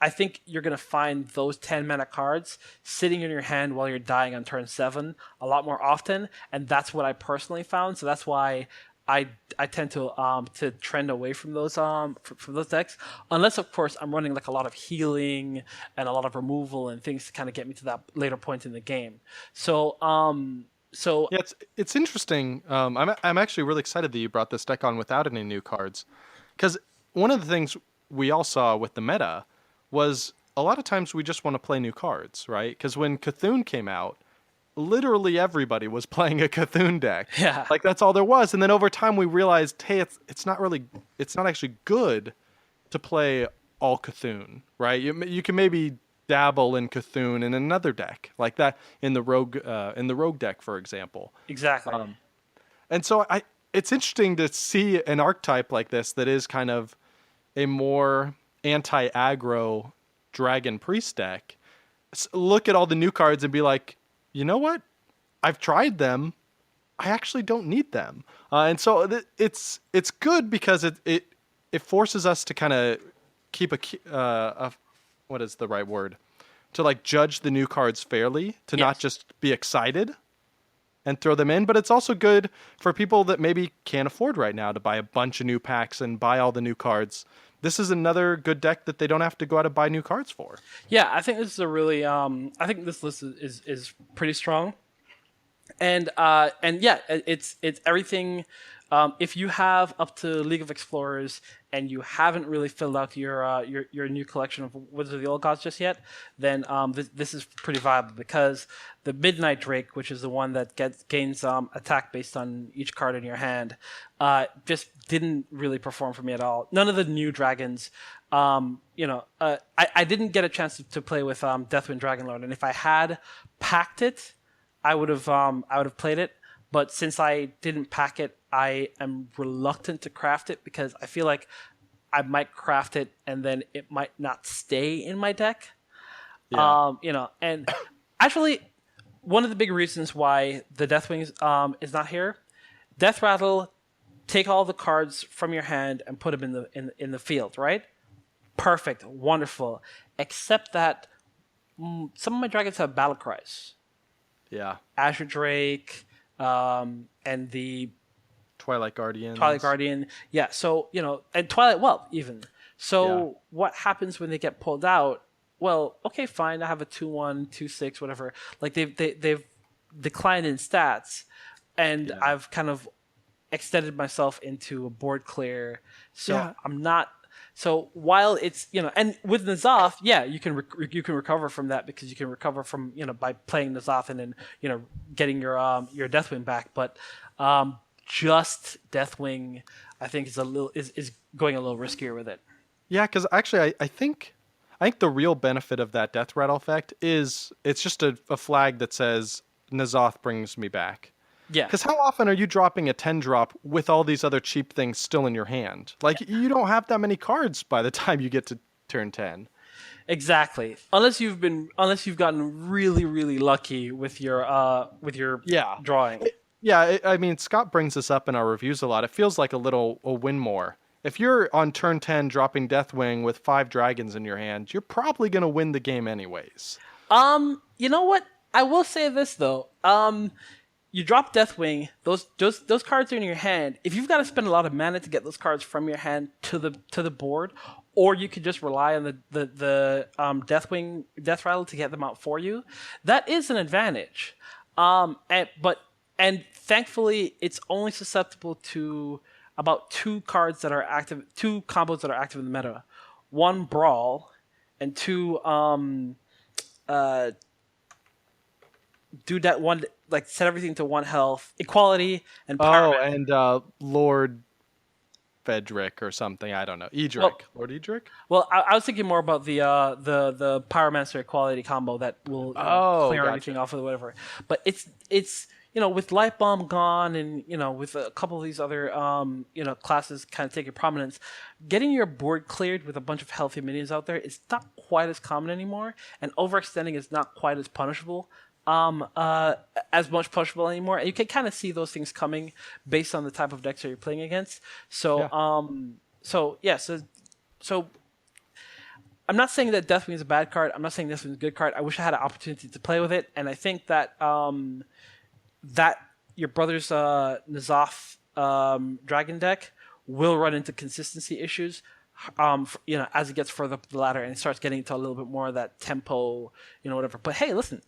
think you're gonna find those 10 mana cards sitting in your hand while you're dying on turn 7 a lot more often, and that's what I personally found. So that's why I tend to trend away from those from those decks, unless of course I'm running like a lot of healing and a lot of removal and things to kind of get me to that later point in the game. So Yeah, it's interesting. I'm actually really excited that you brought this deck on without any new cards, because one of the things we all saw with the meta was a lot of times we just want to play new cards, right? Because when Cthulhu came out, literally everybody was playing a Cthulhu deck. Yeah. Like that's all there was. And then over time we realized, hey, it's not actually good to play all Cthulhu, right? You can maybe dabble in Cthulhu in another deck like that in the rogue deck, for example. Exactly. And so it's interesting to see an archetype like this that is kind of a more anti-aggro dragon priest deck look at all the new cards and be like, you know what? I've tried them. I actually don't need them. And so it's good because it forces us to kind of keep a what is the right word? To like judge the new cards fairly, to not just be excited and throw them in. But it's also good for people that maybe can't afford right now to buy a bunch of new packs and buy all the new cards. This is another good deck that they don't have to go out and buy new cards for. Yeah, I think this is a really I think this list is pretty strong. And yeah, it's everything. If you have up to League of Explorers and you haven't really filled out your new collection of Wizards of the Old Gods just yet, then this is pretty viable because the Midnight Drake, which is the one that gains attack based on each card in your hand, just didn't really perform for me at all. None of the new dragons. I didn't get a chance to play with Deathwind Dragonlord, and if I had packed it, I would have played it. But since I didn't pack it, I am reluctant to craft it because I feel like I might craft it and then it might not stay in my deck. Yeah. And actually, one of the big reasons why the Deathwing is not here, Death Rattle, take all the cards from your hand and put them in the field, right? Perfect, wonderful. Except that some of my dragons have battle cries. Yeah. Azure Drake, and the Twilight Guardian. Yeah, so, and Twilight Wealth even. So what happens when they get pulled out? Well, okay, fine. I have a 2/1, 2/6, whatever. Like they've declined in stats, and I've kind of extended myself into a board clear. So I'm not. So while it's and with N'Zoth, you can you can recover from that because you can recover from by playing N'Zoth and then getting your Deathwing back. But just Deathwing, I think is going a little riskier with it. Yeah, because actually, I think the real benefit of that Death Rattle effect is it's just a flag that says N'Zoth brings me back. Yeah. Because how often are you dropping a 10-drop with all these other cheap things still in your hand? Like, you don't have that many cards by the time you get to turn 10. Exactly. Unless you've gotten really, really lucky with your drawing. I mean, Scott brings this up in our reviews a lot. It feels like a win more. If you're on turn 10 dropping Deathwing with 5 dragons in your hand, you're probably going to win the game anyways. You know what? I will say this though. You drop Deathwing, those cards are in your hand. If you've got to spend a lot of mana to get those cards from your hand to the board, or you could just rely on the Deathwing Death Rattle to get them out for you, that is an advantage. And thankfully it's only susceptible to about 2 combos that are active in the meta. 1 Brawl, and 2 do that one, like set everything to 1 health, equality, and power. Oh, and Lord Fedric or something. I don't know. Edric. Lord Edric? Well, I was thinking more about the Pyromancer equality combo that will clear everything off of whatever. But it's with Light Bomb gone and with a couple of these other classes kind of taking prominence, getting your board cleared with a bunch of healthy minions out there is not quite as common anymore, and overextending is not quite as punishable. As much punishable anymore, and you can kind of see those things coming based on the type of decks that you're playing against. So I'm not saying that Deathwing is a bad card. I'm not saying Deathwing is a good card. I wish I had an opportunity to play with it, and I think that that your brother's N'Zoth Dragon deck will run into consistency issues. As it gets further up the ladder and it starts getting into a little bit more of that tempo, whatever. But hey, listen,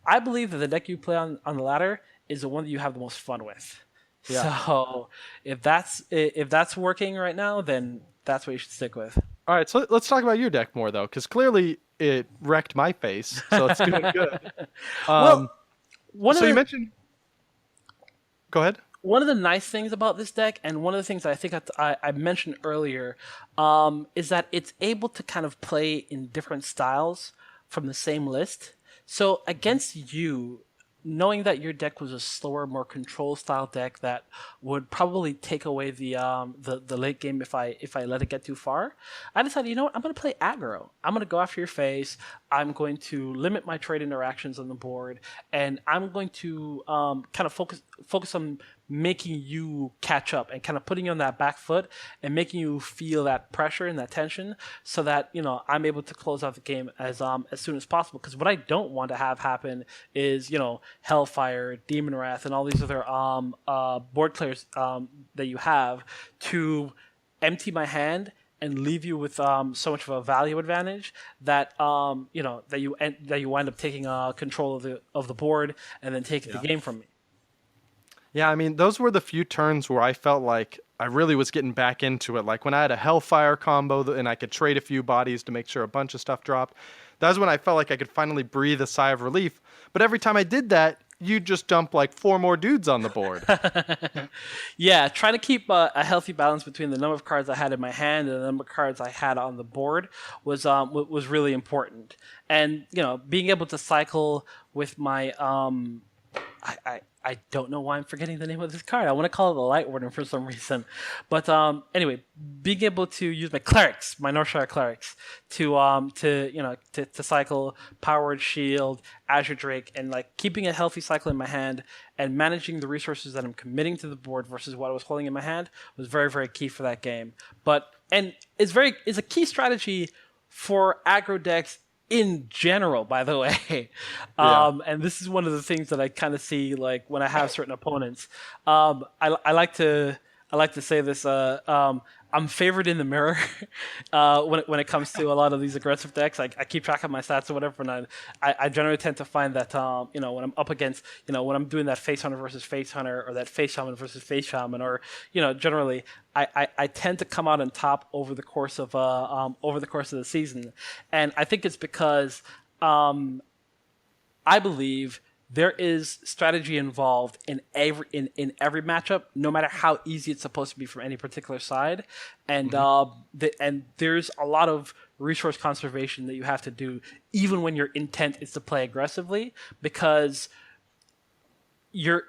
I believe that the deck you play on the ladder is the one that you have the most fun with. Yeah. So if that's working right now, then that's what you should stick with. All right, so let's talk about your deck more though, because clearly it wrecked my face, so it's doing good. You mentioned. Go ahead. One of the nice things about this deck, and one of the things that I think I mentioned earlier, is that it's able to kind of play in different styles from the same list. So against you, knowing that your deck was a slower, more control style deck that would probably take away the late game if I let it get too far, I decided, I'm going to play aggro. I'm going to go after your face. I'm going to limit my trade interactions on the board, and I'm going to kind of focus on making you catch up and kind of putting you on that back foot and making you feel that pressure and that tension so that, I'm able to close out the game as soon as possible. Because what I don't want to have happen is, Hellfire, Demon Wrath, and all these other board clears that you have to empty my hand and leave you with so much of a value advantage that that you wind up taking control of the board and then taking the game from me. Yeah, I mean, those were the few turns where I felt like I really was getting back into it. Like when I had a Hellfire combo and I could trade a few bodies to make sure a bunch of stuff dropped. That was when I felt like I could finally breathe a sigh of relief. But every time I did that, you'd just dump like 4 more dudes on the board. Yeah, trying to keep a healthy balance between the number of cards I had in my hand and the number of cards I had on the board was really important. And being able to cycle with my I don't know why I'm forgetting the name of this card. I want to call it the Light Warden for some reason. But anyway, being able to use my clerics, my Northshire clerics, to cycle Powered Shield, Azure Drake, and like keeping a healthy cycle in my hand and managing the resources that I'm committing to the board versus what I was holding in my hand was very, very key for that game. And it's a key strategy for aggro decks in general, by the way. And this is one of the things that I kind of see like when I have certain opponents. I like to say this. I'm favored in the mirror when it comes to a lot of these aggressive decks. I keep track of my stats or whatever, and I generally tend to find that when I'm up against when I'm doing that face hunter versus face hunter or that face shaman versus face shaman, or generally I tend to come out on top over the course of the season, and I think it's because I believe there is strategy involved in every matchup, no matter how easy it's supposed to be from any particular side, and and there's a lot of resource conservation that you have to do, even when your intent is to play aggressively, because you're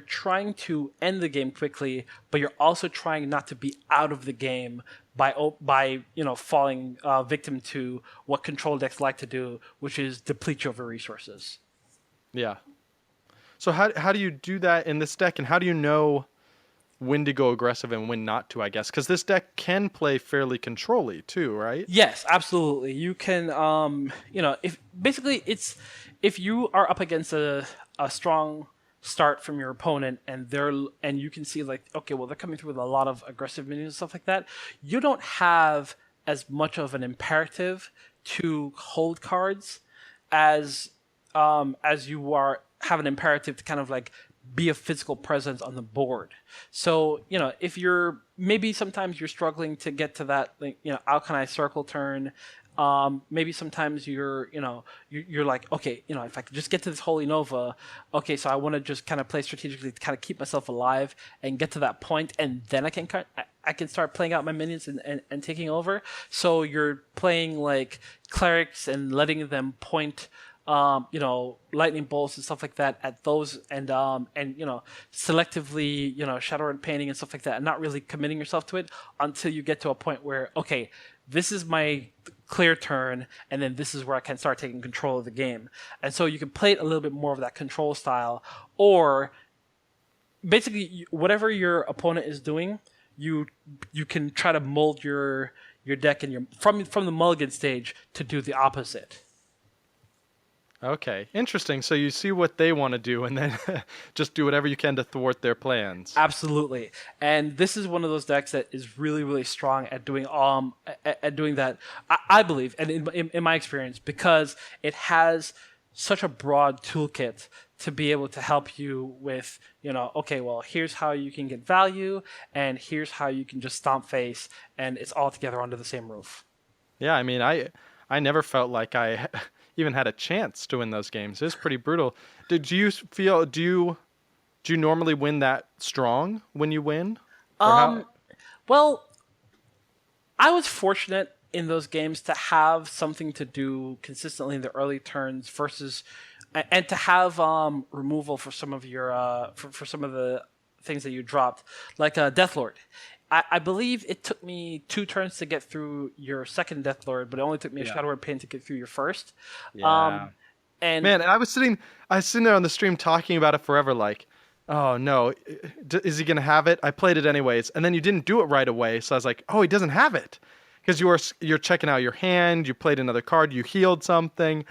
trying to end the game quickly, but you're also trying not to be out of the game by falling victim to what control decks like to do, which is deplete you of your resources. Yeah. So how do you do that in this deck, and how do you know when to go aggressive and when not to, I guess? Because this deck can play fairly control-y too, right? Yes, absolutely. You can, if you are up against a strong start from your opponent and you can see like, okay, well, they're coming through with a lot of aggressive minions and stuff like that, you don't have as much of an imperative to hold cards as you have an imperative to kind of like be a physical presence on the board. So, if sometimes you're struggling to get to that, how can I circle turn? Maybe sometimes you're like, okay, if I could just get to this Holy Nova, okay, so I want to just kind of play strategically to kind of keep myself alive and get to that point, and then I can start playing out my minions and taking over. So you're playing like clerics and letting them point lightning bolts and stuff like that at those, and selectively, shadow and painting and stuff like that, and not really committing yourself to it until you get to a point where, okay, this is my clear turn, and then this is where I can start taking control of the game. And so you can play it a little bit more of that control style, or basically whatever your opponent is doing, you can try to mold your deck and from the mulligan stage to do the opposite. Okay, interesting. So you see what they want to do and then just do whatever you can to thwart their plans. Absolutely. And this is one of those decks that is really, really strong at doing that, I believe, and in my experience, because it has such a broad toolkit to be able to help you with, okay, well, here's how you can get value, and here's how you can just stomp face, and it's all together under the same roof. Yeah, I mean, I never felt like I even had a chance to win those games. It was pretty brutal. Do you normally win that strong when you win? Well, I was fortunate in those games to have something to do consistently in the early turns and to have removal for some of your for some of the things that you dropped, like Deathlord. I believe it took me 2 turns to get through your second Deathlord, but it only took me a Shadow Word Pain to get through your first. Yeah. And I was sitting there on the stream talking about it forever, like, oh no, is he gonna have it? I played it anyways, and then you didn't do it right away, so I was like, oh, he doesn't have it, because you're checking out your hand, you played another card, you healed something,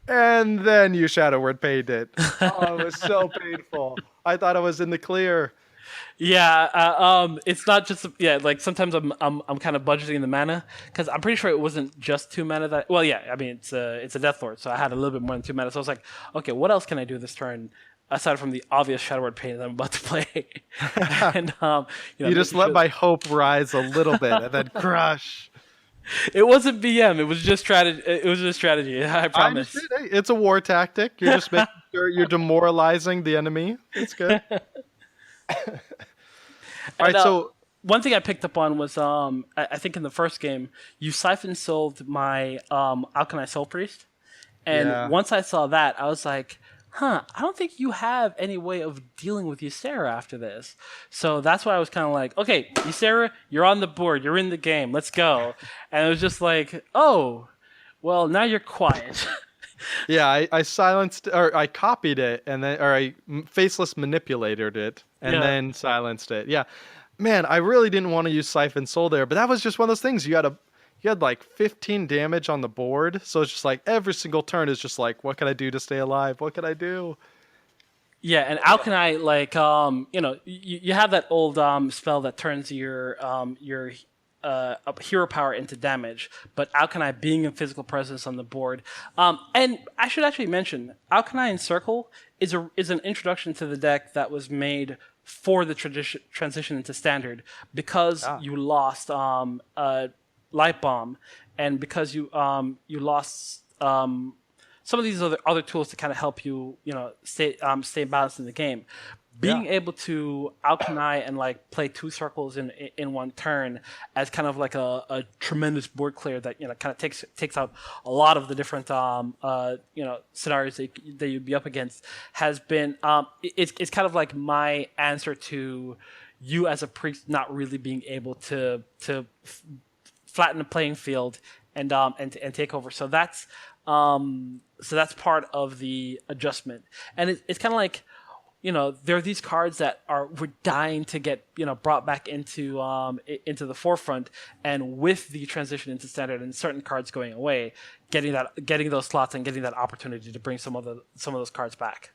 and then you Shadow Word Pained it. Oh, it was so painful. I thought I was in the clear. Yeah, it's not just like sometimes I'm kind of budgeting the mana, because I'm pretty sure it wasn't just 2 mana that. Well, yeah, I mean it's a Deathlord, so I had a little bit more than 2 mana. So I was like, okay, what else can I do this turn aside from the obvious Shadow Word Pain that I'm about to play? And you just let my hope rise a little bit and then crush. It wasn't BM. It was just strategy. I promise. It's a war tactic. You're just making sure you're demoralizing the enemy. It's good. All right, so one thing I picked up on was I think in the first game you siphon sold my Alchemized Soul Priest, and once I saw that, I was like, I don't think you have any way of dealing with Ysera after this. So that's why I was kind of like, okay, Ysera, you're on the board, you're in the game, let's go. And it was just like, oh, well, now you're quiet. Yeah, I silenced or I copied it and then or faceless manipulated it and Yeah. then silenced it. Yeah, man, I really didn't want to use Siphon Soul there, but that was just one of those things. You had like 15 damage on the board, so it's just like every single turn is just like, what can I do to stay alive? What can I do? Yeah, and how can I like you have that old spell that turns your hero power into damage, but Alkani being a physical presence on the board, and I should actually mention Alkani Encircle is an introduction to the deck that was made for the transition into standard because you lost Light Bomb, and because you lost some of these other tools to kind of help you, stay balanced in the game. Being able to alchemy and like play 2 circles in one turn as kind of like a tremendous board clear that kind of takes out a lot of the different scenarios that you'd be up against has been it's kind of like my answer to you as a priest not really being able to flatten the playing field and take over. So that's part of the adjustment, and it's kind of like there are these cards that we're dying to get brought back into the forefront, and with the transition into standard and certain cards going away, getting those slots and getting that opportunity to bring some of those cards back.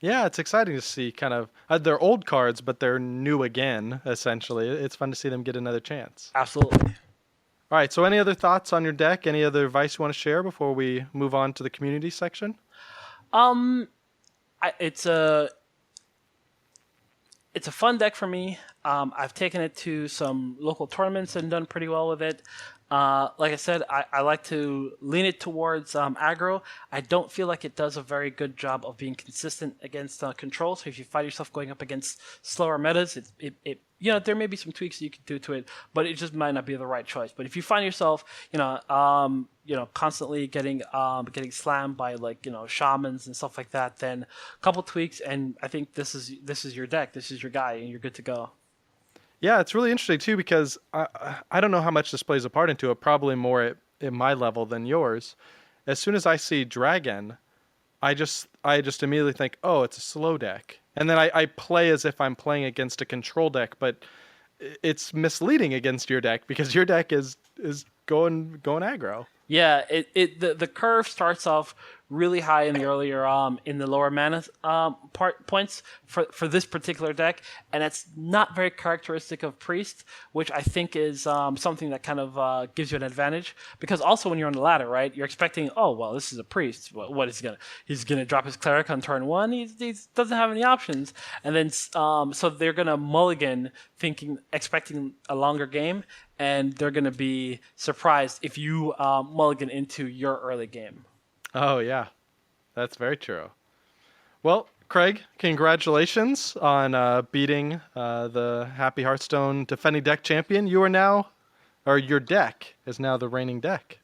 Yeah, it's exciting to see kind of they're old cards, but they're new again. Essentially, it's fun to see them get another chance. Absolutely. All right. So, any other thoughts on your deck? Any other advice you want to share before we move on to the community section? It's a fun deck for me. I've taken it to some local tournaments and done pretty well with it. Like I said, I like to lean it towards aggro. I don't feel like it does a very good job of being consistent against control. So if you find yourself going up against slower metas, there may be some tweaks you could do to it, but it just might not be the right choice. But if you find yourself, constantly getting slammed by shamans and stuff like that, then a couple tweaks, and I think this is your deck, this is your guy, and you're good to go. Yeah, it's really interesting too because I don't know how much this plays a part into it. Probably more at my level than yours. As soon as I see dragon, I just immediately think, oh, it's a slow deck, and then I play as if I'm playing against a control deck, but it's misleading against your deck because your deck is going aggro. Yeah, the curve starts off really high in the earlier in the lower mana points for this particular deck, and it's not very characteristic of Priest, which I think is something that kind of gives you an advantage, because also when you're on the ladder, right, you're expecting, oh well, this is a Priest, what is he's gonna drop his Cleric on turn 1, he doesn't have any options, and then so they're gonna mulligan expecting a longer game, and they're going to be surprised if you mulligan into your early game. Oh, yeah. That's very true. Well, Craig, congratulations on beating the Happy Hearthstone defending deck champion. Your deck is now the reigning deck.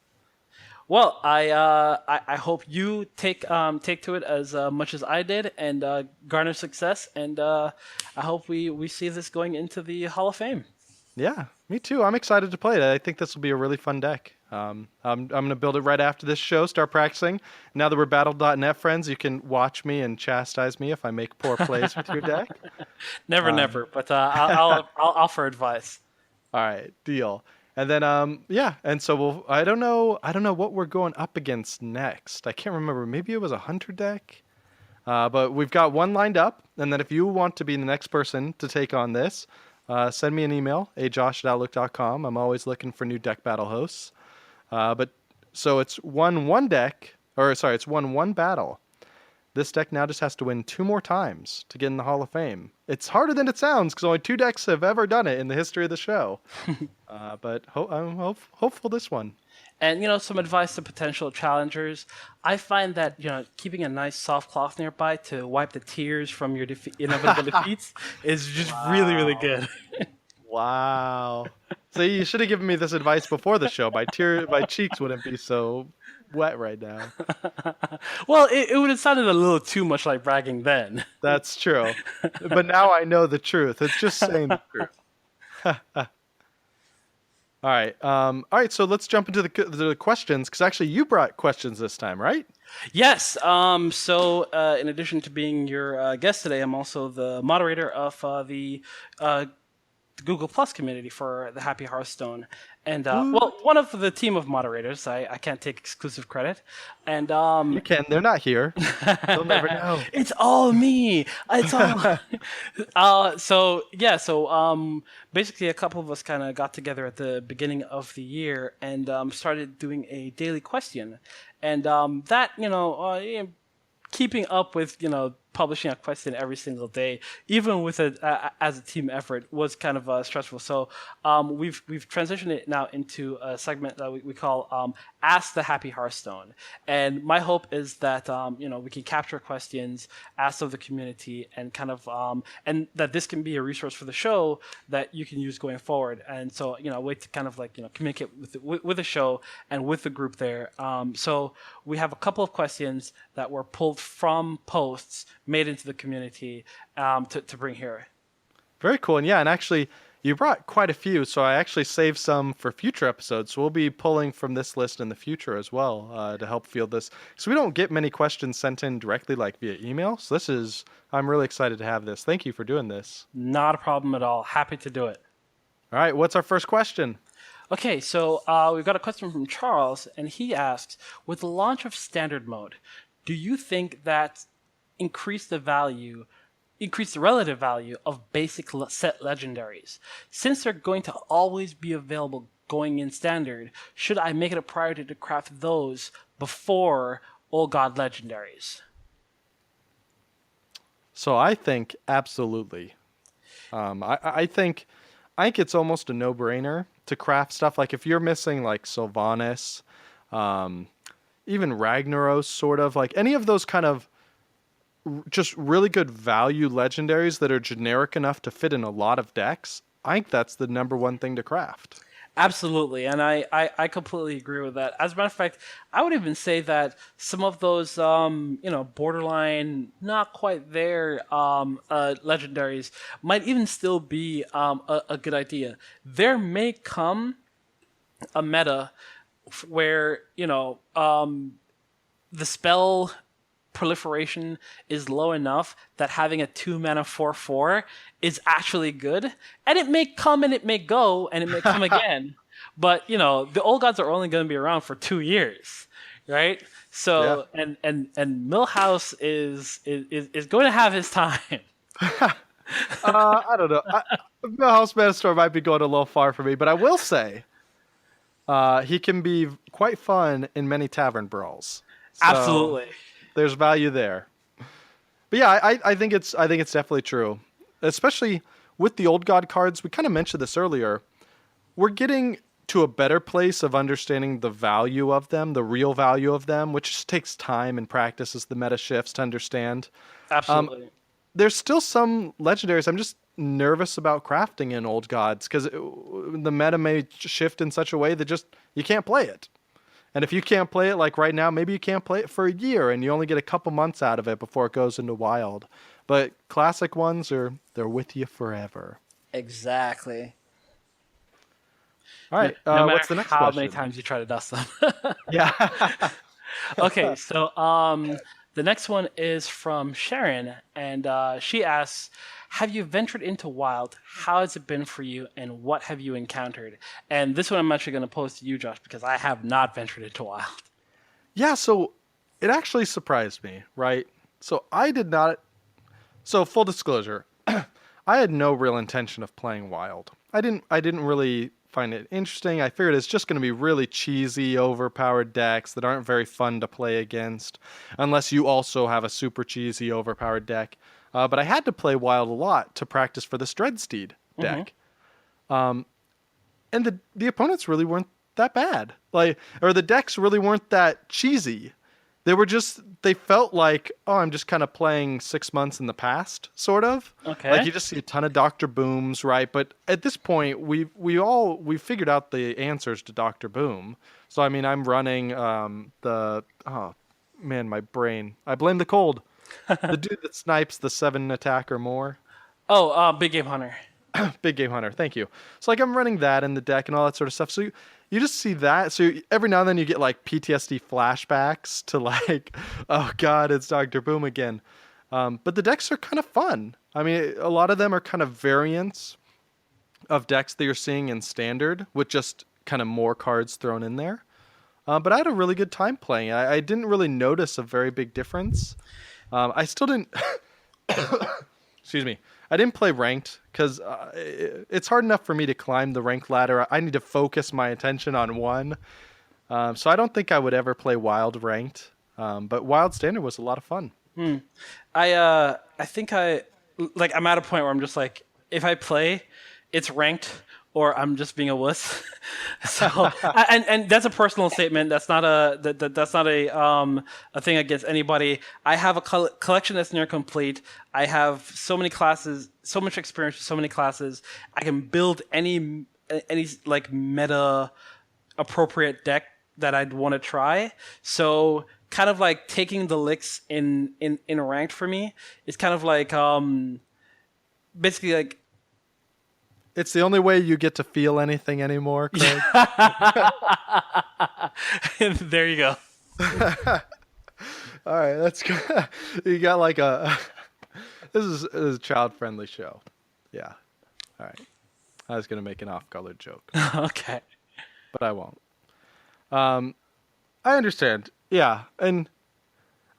Well, I hope you take to it as much as I did and garner success, and I hope we see this going into the Hall of Fame. Yeah, me too. I'm excited to play it. I think this will be a really fun deck. I'm going to build it right after this show, start practicing. Now that we're Battle.net friends, you can watch me and chastise me if I make poor plays with your deck. Never, but I'll offer advice. All right, deal. And then and so I don't know what we're going up against next. I can't remember. Maybe it was a hunter deck. But we've got one lined up, and then if you want to be the next person to take on this, send me an email, ajosh@outlook.com. I'm always looking for new deck battle hosts. But so it's it's 1-1 battle. This deck now just has to win 2 more times to get in the Hall of Fame. It's harder than it sounds because only 2 decks have ever done it in the history of the show. But I'm hopeful this one. And some advice to potential challengers. I find that keeping a nice soft cloth nearby to wipe the tears from your inevitable defeats is just really good. Wow. So you should have given me this advice before the show. My cheeks wouldn't be so wet right now. Well, it would have sounded a little too much like bragging then. That's true. But now I know the truth. It's just saying the truth. All right. All right. So let's jump into the questions, because actually you brought questions this time, right? Yes. So in addition to being your guest today, I'm also the moderator of the Google Plus community for the Happy Hearthstone, and well, one of the team of moderators. I can't take exclusive credit, and You can. They're not here. They'll never know. it's all me. It's all. So yeah. So basically, a couple of us kind of got together at the beginning of the year and started doing a daily question, and that keeping up with publishing a question every single day, even with as a team effort, was kind of stressful. So we've transitioned it now into a segment that we call Ask the Happy Hearthstone. And my hope is that we can capture questions asked of the community and kind of and that this can be a resource for the show that you can use going forward. And so a way to kind of communicate with the show and with the group there. So we have a couple of questions that were pulled from posts made into the community to bring here. Very cool. And yeah, and actually you brought quite a few, so I actually saved some for future episodes. So we'll be pulling from this list in the future as well to help field this. So we don't get many questions sent in directly via email. So I'm really excited to have this. Thank you for doing this. Not a problem at all. Happy to do it. All right, what's our first question? Okay, so we've got a question from Charles, and he asks, with the launch of standard mode, do you think that increase the relative value of basic set legendaries? Since they're going to always be available going in standard, should I make it a priority to craft those before Old God legendaries? So I think absolutely. I think it's almost a no-brainer to craft stuff. Like if you're missing Sylvanas, even Ragnaros, sort of any of those kind of just really good value legendaries that are generic enough to fit in a lot of decks, I think that's the number one thing to craft. Absolutely, and I completely agree with that. As a matter of fact, I would even say that some of those borderline, not quite there legendaries might even still be a good idea. There may come a meta where the spell proliferation is low enough that having a 2-mana 4/4 is actually good, and it may come and it may go and it may come again, but the old gods are only going to be around for 2 years, right? So yeah. and Millhouse is going to have his time. I don't know. Millhouse Metastor might be going a little far for me, but I will say he can be quite fun in many tavern brawls. So absolutely. There's value there. But yeah, I think it's definitely true. Especially with the old god cards, we kind of mentioned this earlier. We're getting to a better place of understanding the value of them, the real value of them, which just takes time and practice as the meta shifts to understand. Absolutely. There's still some legendaries I'm just nervous about crafting in old gods because the meta may shift in such a way that you can't play it. And if you can't play it right now, maybe you can't play it for a year and you only get a couple months out of it before it goes into wild. But classic ones they're with you forever. Exactly. All right. No what's the next how question? many times you try to dust them. Yeah. Okay, so the next one is from Sharon, and she asks, have you ventured into wild? How has it been for you, and what have you encountered? And this one I'm actually going to pose to you, Josh, because I have not ventured into wild. Yeah, so it actually surprised me, right? So I did not... So full disclosure, I had no real intention of playing wild. I didn't really find it interesting. I figured it's just going to be really cheesy, overpowered decks that aren't very fun to play against, unless you also have a super cheesy, overpowered deck. But I had to play wild a lot to practice for this Dreadsteed deck. Mm-hmm. And the opponents really weren't that bad. Or the decks really weren't that cheesy. They felt like, oh, I'm just kind of playing 6 months in the past, sort of. Okay. You just see a ton of Dr. Booms, right? But at this point, we figured out the answers to Dr. Boom. So I mean, I'm running oh man, my brain. I blame the cold. The dude that snipes the 7 attack or more. Oh, Big Game Hunter. Big Game Hunter, thank you. So like I'm running that in the deck and all that sort of stuff. So you just see that. So every now and then you get like PTSD flashbacks to like, oh god, it's Dr. Boom again. But the decks are kind of fun. I mean, a lot of them are kind of variants of decks that you're seeing in Standard with just kind of more cards thrown in there. But I had a really good time playing it. I didn't really notice a very big difference. I still didn't. Excuse me. I didn't play ranked because it's hard enough for me to climb the ranked ladder. I need to focus my attention on one. So I don't think I would ever play wild ranked. But wild standard was a lot of fun. I think I'm at a point where I'm just like, if I play, it's ranked or I'm just being a wuss. So and that's a personal statement. That's not a thing against anybody. I have a collection that's near complete. I have so many classes, so much experience with so many classes. I can build any like meta appropriate deck that I'd want to try. So kind of like taking the licks in ranked for me is kind of like basically like it's the only way you get to feel anything anymore, Craig. There you go. All right, that's good. You got like this is a child-friendly show. Yeah. All right. I was gonna make an off-color joke. Okay. But I won't. I understand. Yeah, and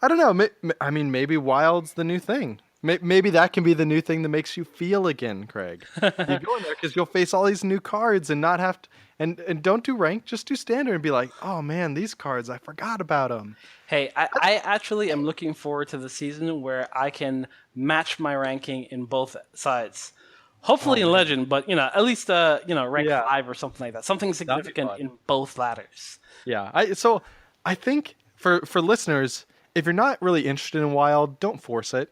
I don't know. I mean, maybe Wild's the new thing. Maybe that can be the new thing that makes you feel again, Craig. You go in there because you'll face all these new cards and not have to. And don't do rank, just do standard and be like, oh man, these cards, I forgot about them. Hey, I actually am looking forward to the season where I can match my ranking in both sides. Hopefully in Legend, but at least rank 5 or something like that. Something significant in both ladders. Yeah. So I think for listeners, if you're not really interested in Wild, don't force it.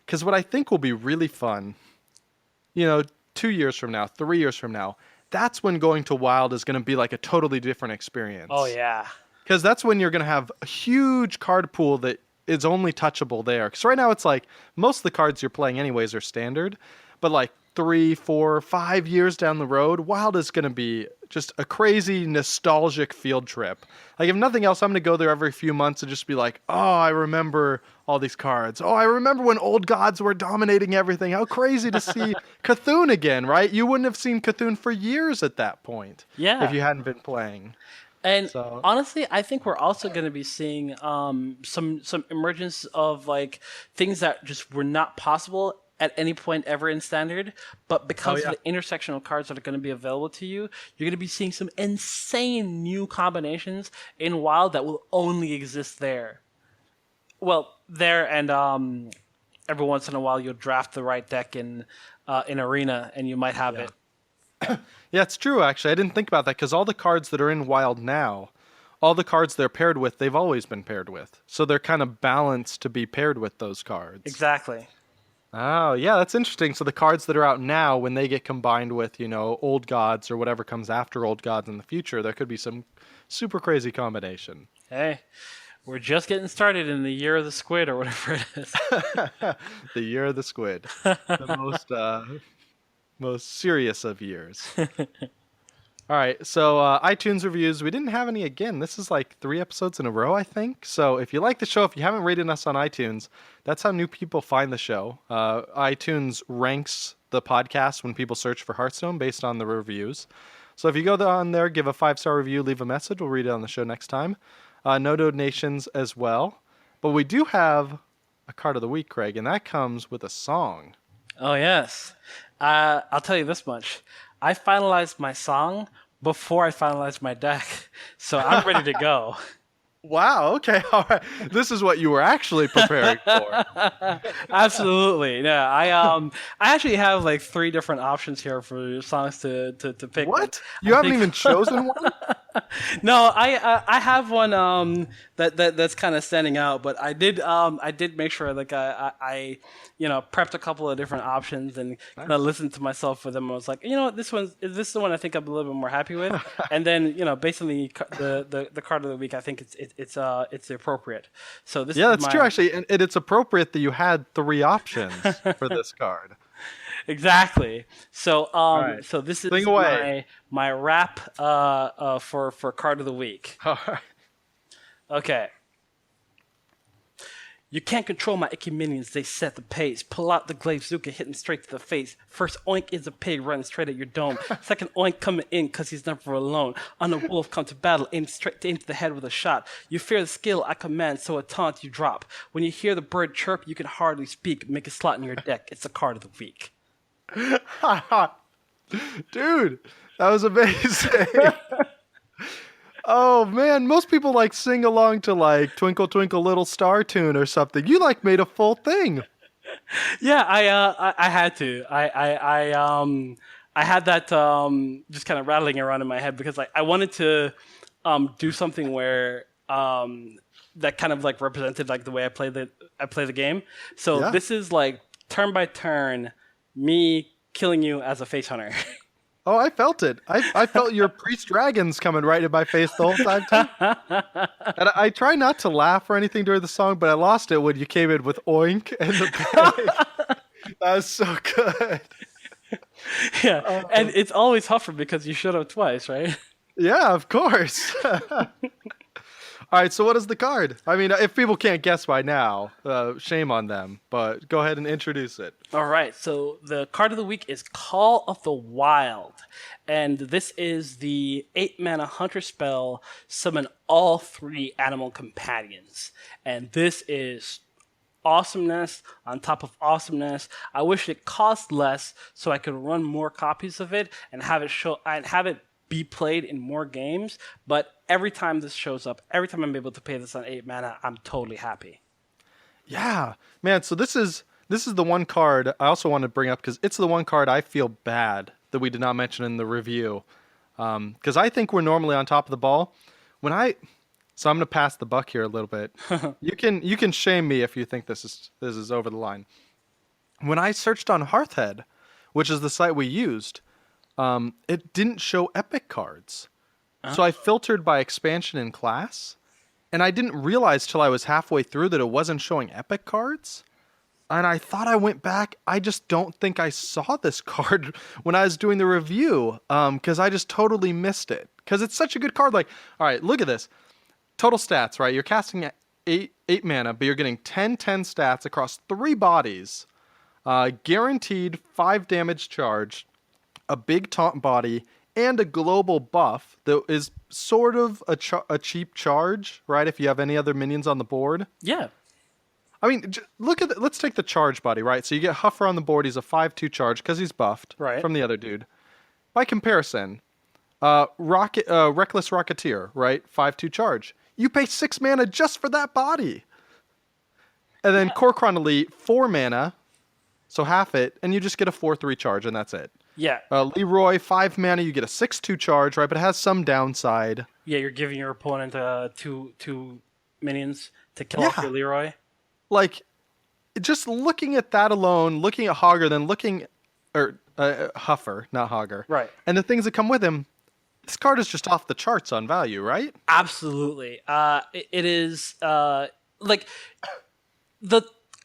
Because what I think will be really fun, 2 years from now, 3 years from now, that's when going to Wild is going to be like a totally different experience. Oh, yeah. Because that's when you're going to have a huge card pool that is only touchable there. Because right now it's like most of the cards you're playing anyways are standard. But like 3, 4, 5 years down the road, Wild is going to be just a crazy nostalgic field trip. Like if nothing else, I'm going to go there every few months and just be like, oh, I remember all these cards. Oh, I remember when old gods were dominating everything. How crazy to see Cthulhu again, right? You wouldn't have seen Cthulhu for years at that point. Yeah. If you hadn't been playing. And honestly, I think we're also going to be seeing some emergence of like things that just were not possible at any point ever in Standard, but because of the intersectional cards that are going to be available to you, you're going to be seeing some insane new combinations in Wild that will only exist there. Well, there and every once in a while you'll draft the right deck in Arena and you might have it. Yeah, it's true, actually. I didn't think about that because all the cards that are in Wild now, all the cards they're paired with, they've always been paired with. So they're kind of balanced to be paired with those cards. Exactly. Oh, yeah, that's interesting. So the cards that are out now, when they get combined with, Old Gods or whatever comes after Old Gods in the future, there could be some super crazy combination. Hey, we're just getting started in the year of the squid or whatever it is. The year of the squid. The most serious of years. All right, so iTunes reviews. We didn't have any again. This is like 3 episodes in a row, I think. So if you like the show, if you haven't rated us on iTunes, that's how new people find the show. iTunes ranks the podcast when people search for Hearthstone based on the reviews. So if you go on there, give a 5-star review, leave a message. We'll read it on the show next time. No donations as well. But we do have a card of the week, Craig, and that comes with a song. Oh, yes. I'll tell you this much. I finalized my song before I finalized my deck, so I'm ready to go. Wow, okay, all right. This is what you were actually preparing for. Absolutely. Yeah, I actually have like 3 different options here for songs to pick. What? You haven't even chosen one? No, I have one that's kind of standing out, but I did make sure like I prepped a couple of different options and kind of listened to myself for them. I was like, what, this is the one I think I'm a little bit more happy with, and then based on the card of the week, I think it's appropriate. So this Yeah, is that's true actually, and it's appropriate that you had 3 options for this card. Exactly. So right. so this Sing is away. my wrap for card of the week. All right. Okay. You can't control my icky minions, they set the pace. Pull out the glaive Zuka, hitting straight to the face. First oink is a pig running straight at your dome. Second oink coming in cause he's never alone. On a wolf come to battle, aim straight into the head with a shot. You fear the skill I command, so a taunt you drop. When you hear the bird chirp, you can hardly speak. Make a slot in your deck, it's the card of the week. Dude, that was amazing. Oh man, most people like sing along to like Twinkle Twinkle Little Star tune or something. You like made a full thing. Yeah, I had to. I had that just kind of rattling around in my head because like I wanted to do something where that kind of like represented like the way I play the game. So Yeah. this is like turn by turn me killing you as a face hunter. Oh, I felt it. I felt your priest dragons coming right in my face the whole time too. And I try not to laugh or anything during the song, but I lost it when you came in with oink and the pig. That was so good. Yeah, and it's always Huffer because you showed up twice, right? Yeah, of course. All right, so what is the card? I mean, if people can't guess by now, shame on them, but go ahead and introduce it. All right, so the card of the week is Call of the Wild, and this is the 8-mana hunter spell, summon all 3 animal companions, and this is awesomeness on top of awesomeness. I wish it cost less so I could run more copies of it and have it be played in more games, but every time this shows up, every time I'm able to pay this on 8 mana, I'm totally happy. Yeah, man. So this is the one card I also want to bring up because it's the one card I feel bad that we did not mention in the review. Because I think we're normally on top of the ball. So I'm gonna pass the buck here a little bit. You can shame me if you think this is over the line. When I searched on Hearthhead, which is the site we used, it didn't show epic cards. So I filtered by expansion in class, and I didn't realize till I was halfway through that it wasn't showing epic cards. And I thought I went back. I just don't think I saw this card when I was doing the review, because I just totally missed it. Because it's such a good card. Like, all right, look at this. Total stats, right? You're casting at 8 mana, but you're getting 10 stats across 3 bodies. Guaranteed 5 damage charge, a big taunt body, and a global buff that is sort of a cheap charge, right? If you have any other minions on the board. Yeah. I mean, let's take the charge body, right? So you get Huffer on the board. He's a 5/2 charge because he's buffed from the other dude. By comparison, Reckless Rocketeer, right? 5/2 charge. You pay 6 mana just for that body. And then Korkron Elite, 4 mana, so half it, and you just get a 4/3 charge, and that's it. Yeah. Leroy, 5 mana, you get a 6/2 charge, right? But it has some downside. Yeah, you're giving your opponent two minions to kill off your Leroy. Like, just looking at that alone, looking at Hogger, then Huffer, not Hogger. Right. And the things that come with him, this card is just off the charts on value, right? Absolutely. It is like the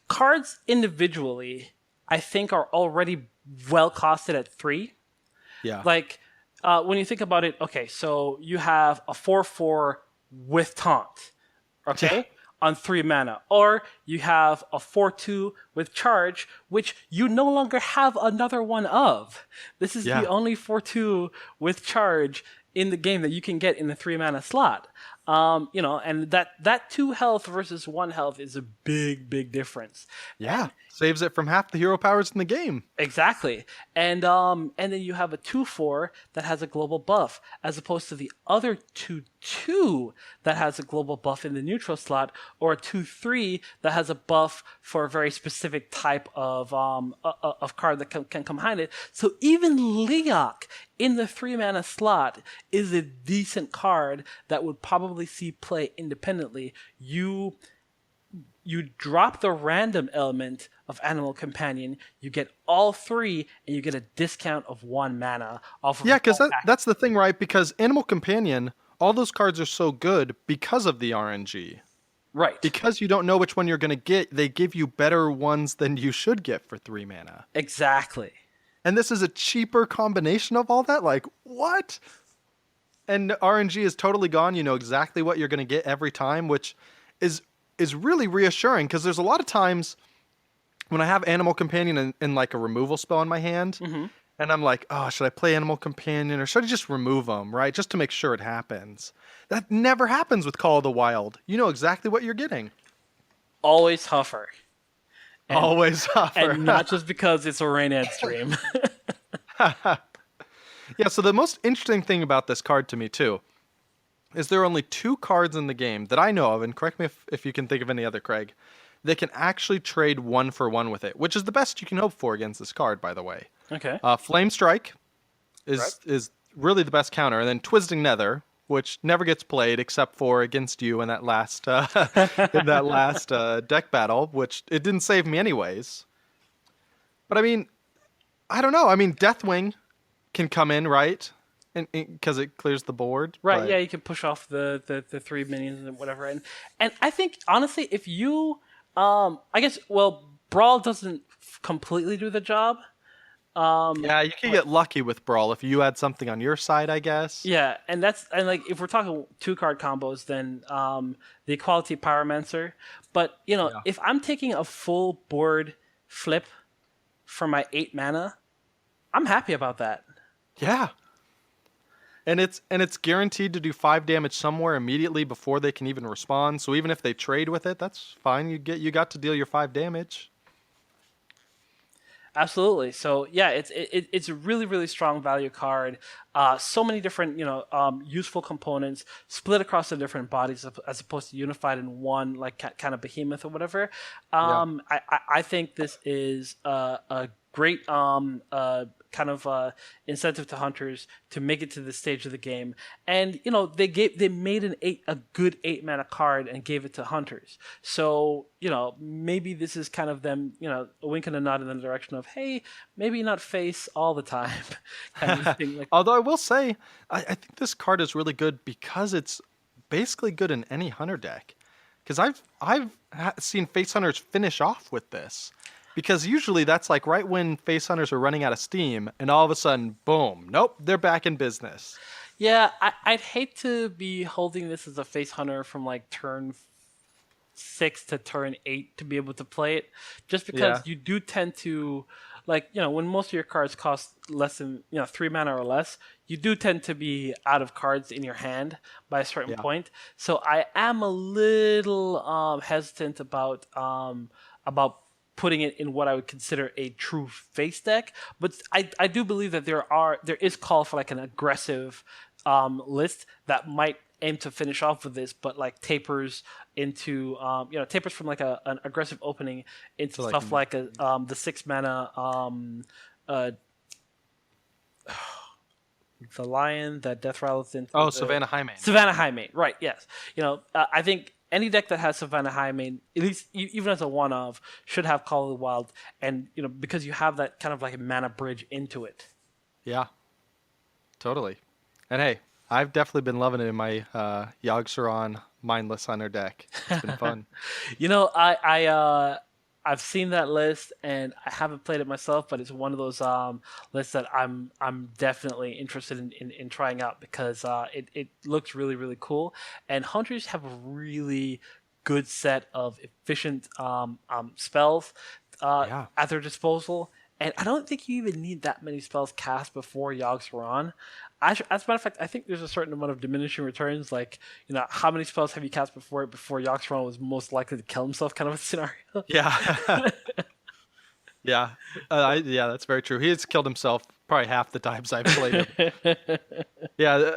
cards individually, I think, are already well costed at 3. Yeah. Like when you think about it, okay, so you have a 4/4 with taunt, okay, on 3 mana, or you have a 4/2 with charge, which you no longer have another one of. This is the only 4/2 with charge in the game that you can get in the 3 mana slot. And that 2 health versus 1 health is a big difference. Yeah, saves it from half the hero powers in the game. Exactly. And then you have a 2/4 that has a global buff, as opposed to the other 2 2 that has a global buff in the neutral slot, or a 2/3 that has a buff for a very specific type of card that can come behind it. So even Leok in the 3-mana slot is a decent card that would probably see play independently. You drop the random element of Animal Companion, you get all 3, and you get a discount of 1 mana off of Yeah, because that's the thing, right? Because Animal Companion, all those cards are so good because of the RNG. Right. Because you don't know which one you're going to get, they give you better ones than you should get for 3 mana. Exactly. And this is a cheaper combination of all that? Like, what? And RNG is totally gone. You know exactly what you're going to get every time, which is really reassuring, because there's a lot of times when I have Animal Companion and like a removal spell in my hand, and I'm like, oh, should I play Animal Companion or should I just remove them, right? Just to make sure it happens. That never happens with Call of the Wild. You know exactly what you're getting. Always Huffer. Always Huffer. And not just because it's a Rainhead stream. Yeah, so the most interesting thing about this card to me, too, is there are only 2 cards in the game that I know of, and correct me if you can think of any other, Craig, that can actually trade 1-for-1 with it, which is the best you can hope for against this card, by the way. Okay. Flame Strike is really the best counter, and then Twisting Nether, which never gets played except for against you in that last deck battle, which it didn't save me anyways. But I mean, I don't know. I mean, Deathwing can come in, right? And because it clears the board, right? but... Yeah, you can push off the 3 minions and whatever. And I think honestly, if you, I guess, well, Brawl doesn't completely do the job. Yeah, you can get lucky with Brawl if you had something on your side, I guess. Yeah, and like if we're talking 2-card combos, then the Equality Pyromancer. But if I'm taking a full board flip for my 8 mana, I'm happy about that. Yeah. And it's guaranteed to do 5 damage somewhere immediately before they can even respond. So even if they trade with it, that's fine. You got to deal your 5 damage. Absolutely. So yeah, it's a really, really strong value card. So many different useful components split across the different bodies as opposed to unified in one, like kind of behemoth or whatever. I think this is a great kind of incentive to hunters to make it to this stage of the game. And they made a good 8 mana card and gave it to hunters. So maybe this is kind of them a wink and a nod in the direction of, hey, maybe not face all the time kind of thing. Although I will say I think this card is really good because it's basically good in any hunter deck, because I've seen face hunters finish off with this. Because usually that's like right when face hunters are running out of steam, and all of a sudden, boom, nope, they're back in business. Yeah, I'd hate to be holding this as a face hunter from like turn 6 to turn 8 to be able to play it, just because you do tend to, when most of your cards cost less than 3 mana or less, you do tend to be out of cards in your hand by a certain point. So I am a little hesitant about putting it in what I would consider a true face deck, but I do believe that there is call for like an aggressive list that might aim to finish off with this, but like tapers into tapers from like an aggressive opening into stuff like the 6 mana the lion that death rattles into Savannah Highmane. Savannah Highmane, right? Yes, I think any deck that has Savannah Highmane, at least even as a one-of, should have Call of the Wild, and because you have that kind of like a mana bridge into it. Yeah, totally. And hey, I've definitely been loving it in my Yogg-Saron Mindless Hunter deck. It's been fun. I've seen that list and I haven't played it myself, but it's one of those lists that I'm definitely interested in trying out, because it looks really, really cool. And hunters have a really good set of efficient spells at their disposal. And I don't think you even need that many spells cast before Yogg-Saron. As a matter of fact, I think there's a certain amount of diminishing returns, like, how many spells have you cast before Yogg-Saron was most likely to kill himself kind of a scenario? Yeah. Yeah, that's very true. He has killed himself probably half the times I've played it. Yeah,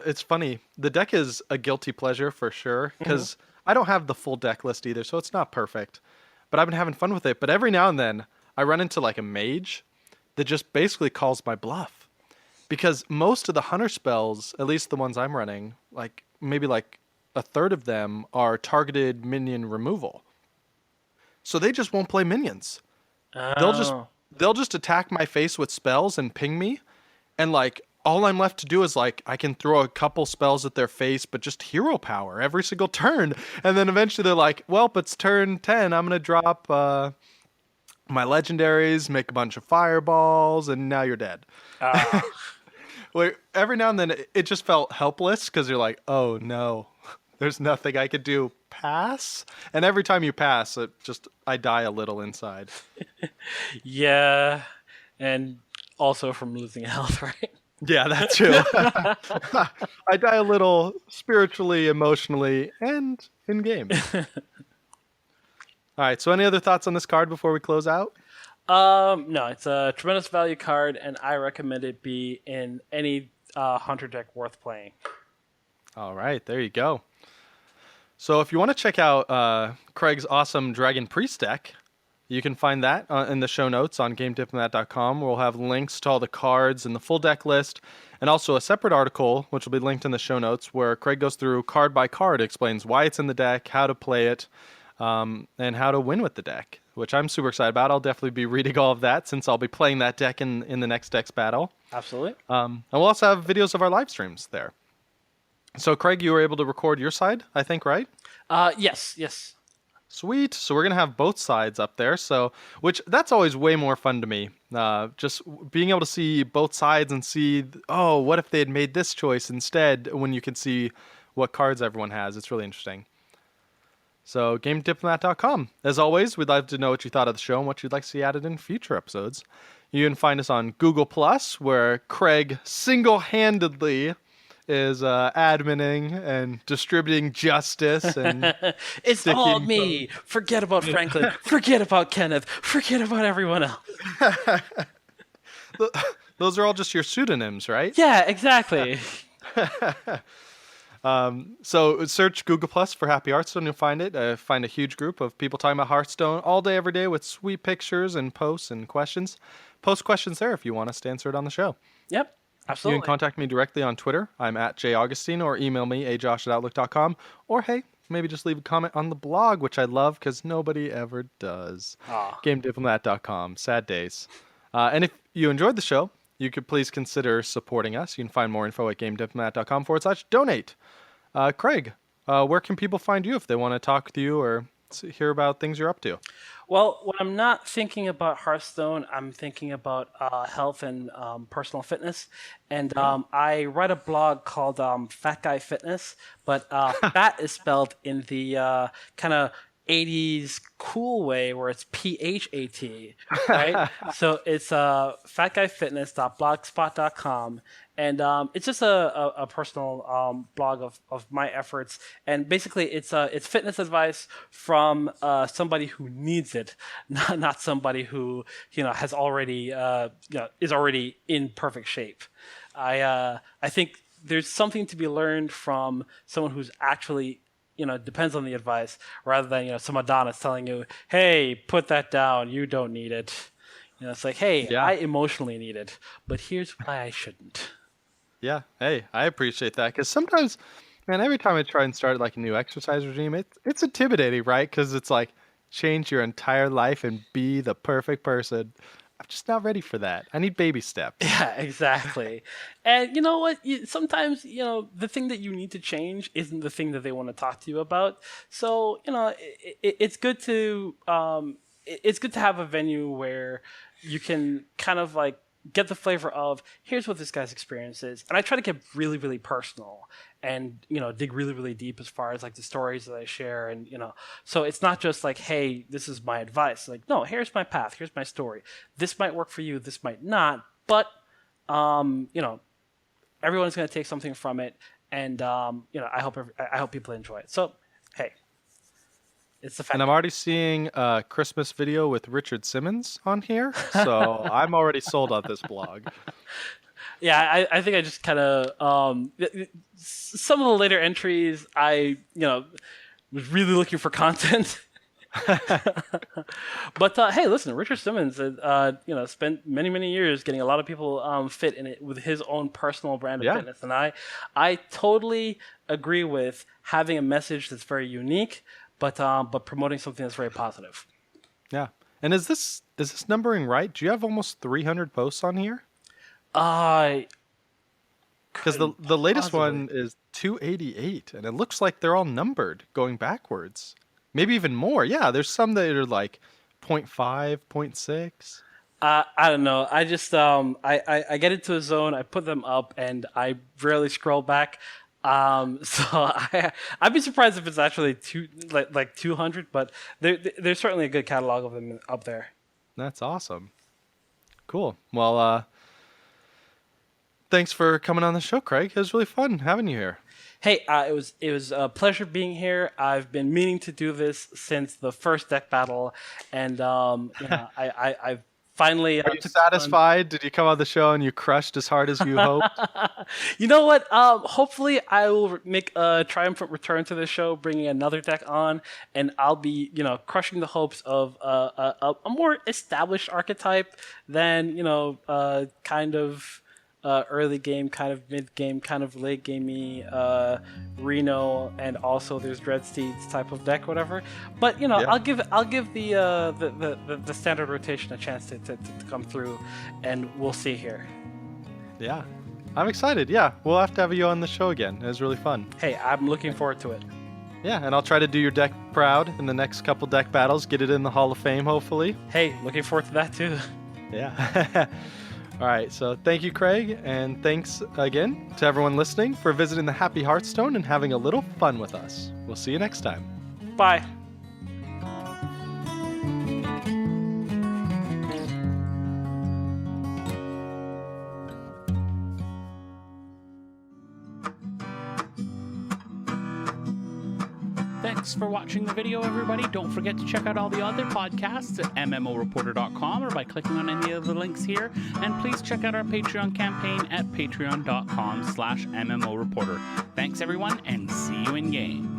it's funny. The deck is a guilty pleasure for sure because I don't have the full deck list either, so it's not perfect. But I've been having fun with it. But every now and then I run into like a mage that just basically calls my bluff. Because most of the hunter spells, at least the ones I'm running, like maybe like a third of them are targeted minion removal. So they just won't play minions. They'll just Oh. they'll just attack my face with spells and ping me, and like all I'm left to do is like I can throw a couple spells at their face, but just hero power every single turn, and then eventually they're like, "Well, it's turn 10. I'm gonna drop my legendaries, make a bunch of fireballs, and now you're dead." Ah. Where every now and then it just felt helpless because you're like, "Oh no, there's nothing I could do." Pass, and every time you pass, I die a little inside. Yeah, and also from losing health, right? Yeah, that's true. I die a little spiritually, emotionally, and in game. All right. So, any other thoughts on this card before we close out? No, it's a tremendous value card, and I recommend it be in any hunter deck worth playing. All right. There you go. So, if you want to check out Craig's awesome Dragon Priest deck, you can find that in the show notes on GameDiplomat.com. We'll have links to all the cards and the full deck list, and also a separate article, which will be linked in the show notes, where Craig goes through card by card, explains why it's in the deck, how to play it, and how to win with the deck, which I'm super excited about. I'll definitely be reading all of that since I'll be playing that deck in the next deck's battle. Absolutely. And we'll also have videos of our live streams there. So, Craig, you were able to record your side, I think, right? Yes. Sweet. So we're gonna have both sides up there. So, which that's always way more fun to me. Just being able to see both sides and see, oh, what if they had made this choice instead? When you can see what cards everyone has, it's really interesting. So, GameDiplomat.com. As always, we'd love to know what you thought of the show and what you'd like to see added in future episodes. You can find us on Google Plus, where Craig single-handedly is adminning and distributing justice and It's all sticking me. Forget about Franklin. Forget about Kenneth. Forget about everyone else. Those are all just your pseudonyms, right? Yeah, exactly. So search Google Plus for Happy Hearthstone. You'll find it. Find a huge group of people talking about Hearthstone all day, every day with sweet pictures and posts and questions. Post questions there if you want us to answer it on the show. Yep, absolutely. You can contact me directly on Twitter. I'm at jaugustine, or email me ajosh@outlook.com. Or hey, maybe just leave a comment on the blog, which I love because nobody ever does. GameDiplomat.com. Sad days. And if you enjoyed the show, you could please consider supporting us. You can find more info at GameDiplomat.com/donate. Craig, where can people find you if they want to talk to you or hear about things you're up to? Well, when I'm not thinking about Hearthstone, I'm thinking about health and personal fitness. And I write a blog called Fat Guy Fitness, but fat is spelled in the kind of 80s cool way where it's PHAT, right? So it's fatguyfitness.blogspot.com. And it's just a personal blog of my efforts, and basically it's fitness advice from somebody who needs it, not somebody who has already is already in perfect shape. I think there's something to be learned from someone who's actually depends on the advice rather than some Adonis telling you, hey, put that down, you don't need it. It's like, hey, Yeah. I emotionally need it, but here's why I shouldn't. Yeah, hey, I appreciate that because sometimes, man, every time I try and start like a new exercise regime, it's intimidating, right? Because it's like change your entire life and be the perfect person. I'm just not ready for that. I need baby steps. Yeah, exactly. And you know what? Sometimes the thing that you need to change isn't the thing that they want to talk to you about. So it's good to have a venue where you can kind of like get the flavor of here's what this guy's experience is, and I try to get really, really personal and dig really, really deep as far as like the stories that I share, and so it's not just like, hey, this is my advice. Like, no, here's my path, here's my story. This might work for you, this might not, but everyone's going to take something from it, and I hope people enjoy it. So hey, It's the fact. And I'm already seeing a Christmas video with Richard Simmons on here, so I'm already sold on this blog. Yeah, I think I just kind of some of the later entries. I was really looking for content. But hey, listen, Richard Simmons, spent many years getting a lot of people fit in it with his own personal brand of fitness, and I totally agree with having a message that's very unique, but promoting something that's very positive. Yeah, and is this numbering right? Do you have almost 300 posts on here? Because the latest one is 288, and it looks like they're all numbered going backwards. Maybe even more. Yeah, there's some that are like 0.5, 0.6. I don't know. I just I get into a zone, I put them up, and I rarely scroll back. So I'd be surprised if it's actually 200, but there's certainly a good catalog of them up there. That's awesome. Cool. Well, thanks for coming on the show, Craig. It was really fun having you here. Hey, it was a pleasure being here. I've been meaning to do this since the first deck battle, and I've finally. Are you satisfied? Did you come on the show and you crushed as hard as you hoped? You know what? Hopefully, I will make a triumphant return to the show, bringing another deck on, and I'll be crushing the hopes of a more established archetype than kind of. Early game, kind of mid game, kind of late gamey, Reno, and also there's Dread Steeds type of deck, whatever. But I'll give the standard rotation a chance to come through, and we'll see here. Yeah, I'm excited. Yeah, we'll have to have you on the show again. It was really fun. Hey, I'm looking forward to it. Yeah, and I'll try to do your deck proud in the next couple deck battles. Get it in the Hall of Fame, hopefully. Hey, looking forward to that too. Yeah. All right, so thank you, Craig, and thanks again to everyone listening for visiting the Happy Hearthstone and having a little fun with us. We'll see you next time. Bye. Thanks for watching the video, everybody. Don't forget to check out all the other podcasts at MMOreporter.com or by clicking on any of the links here. And please check out our Patreon campaign at patreon.com/MMOreporter. Thanks, everyone, and see you in game.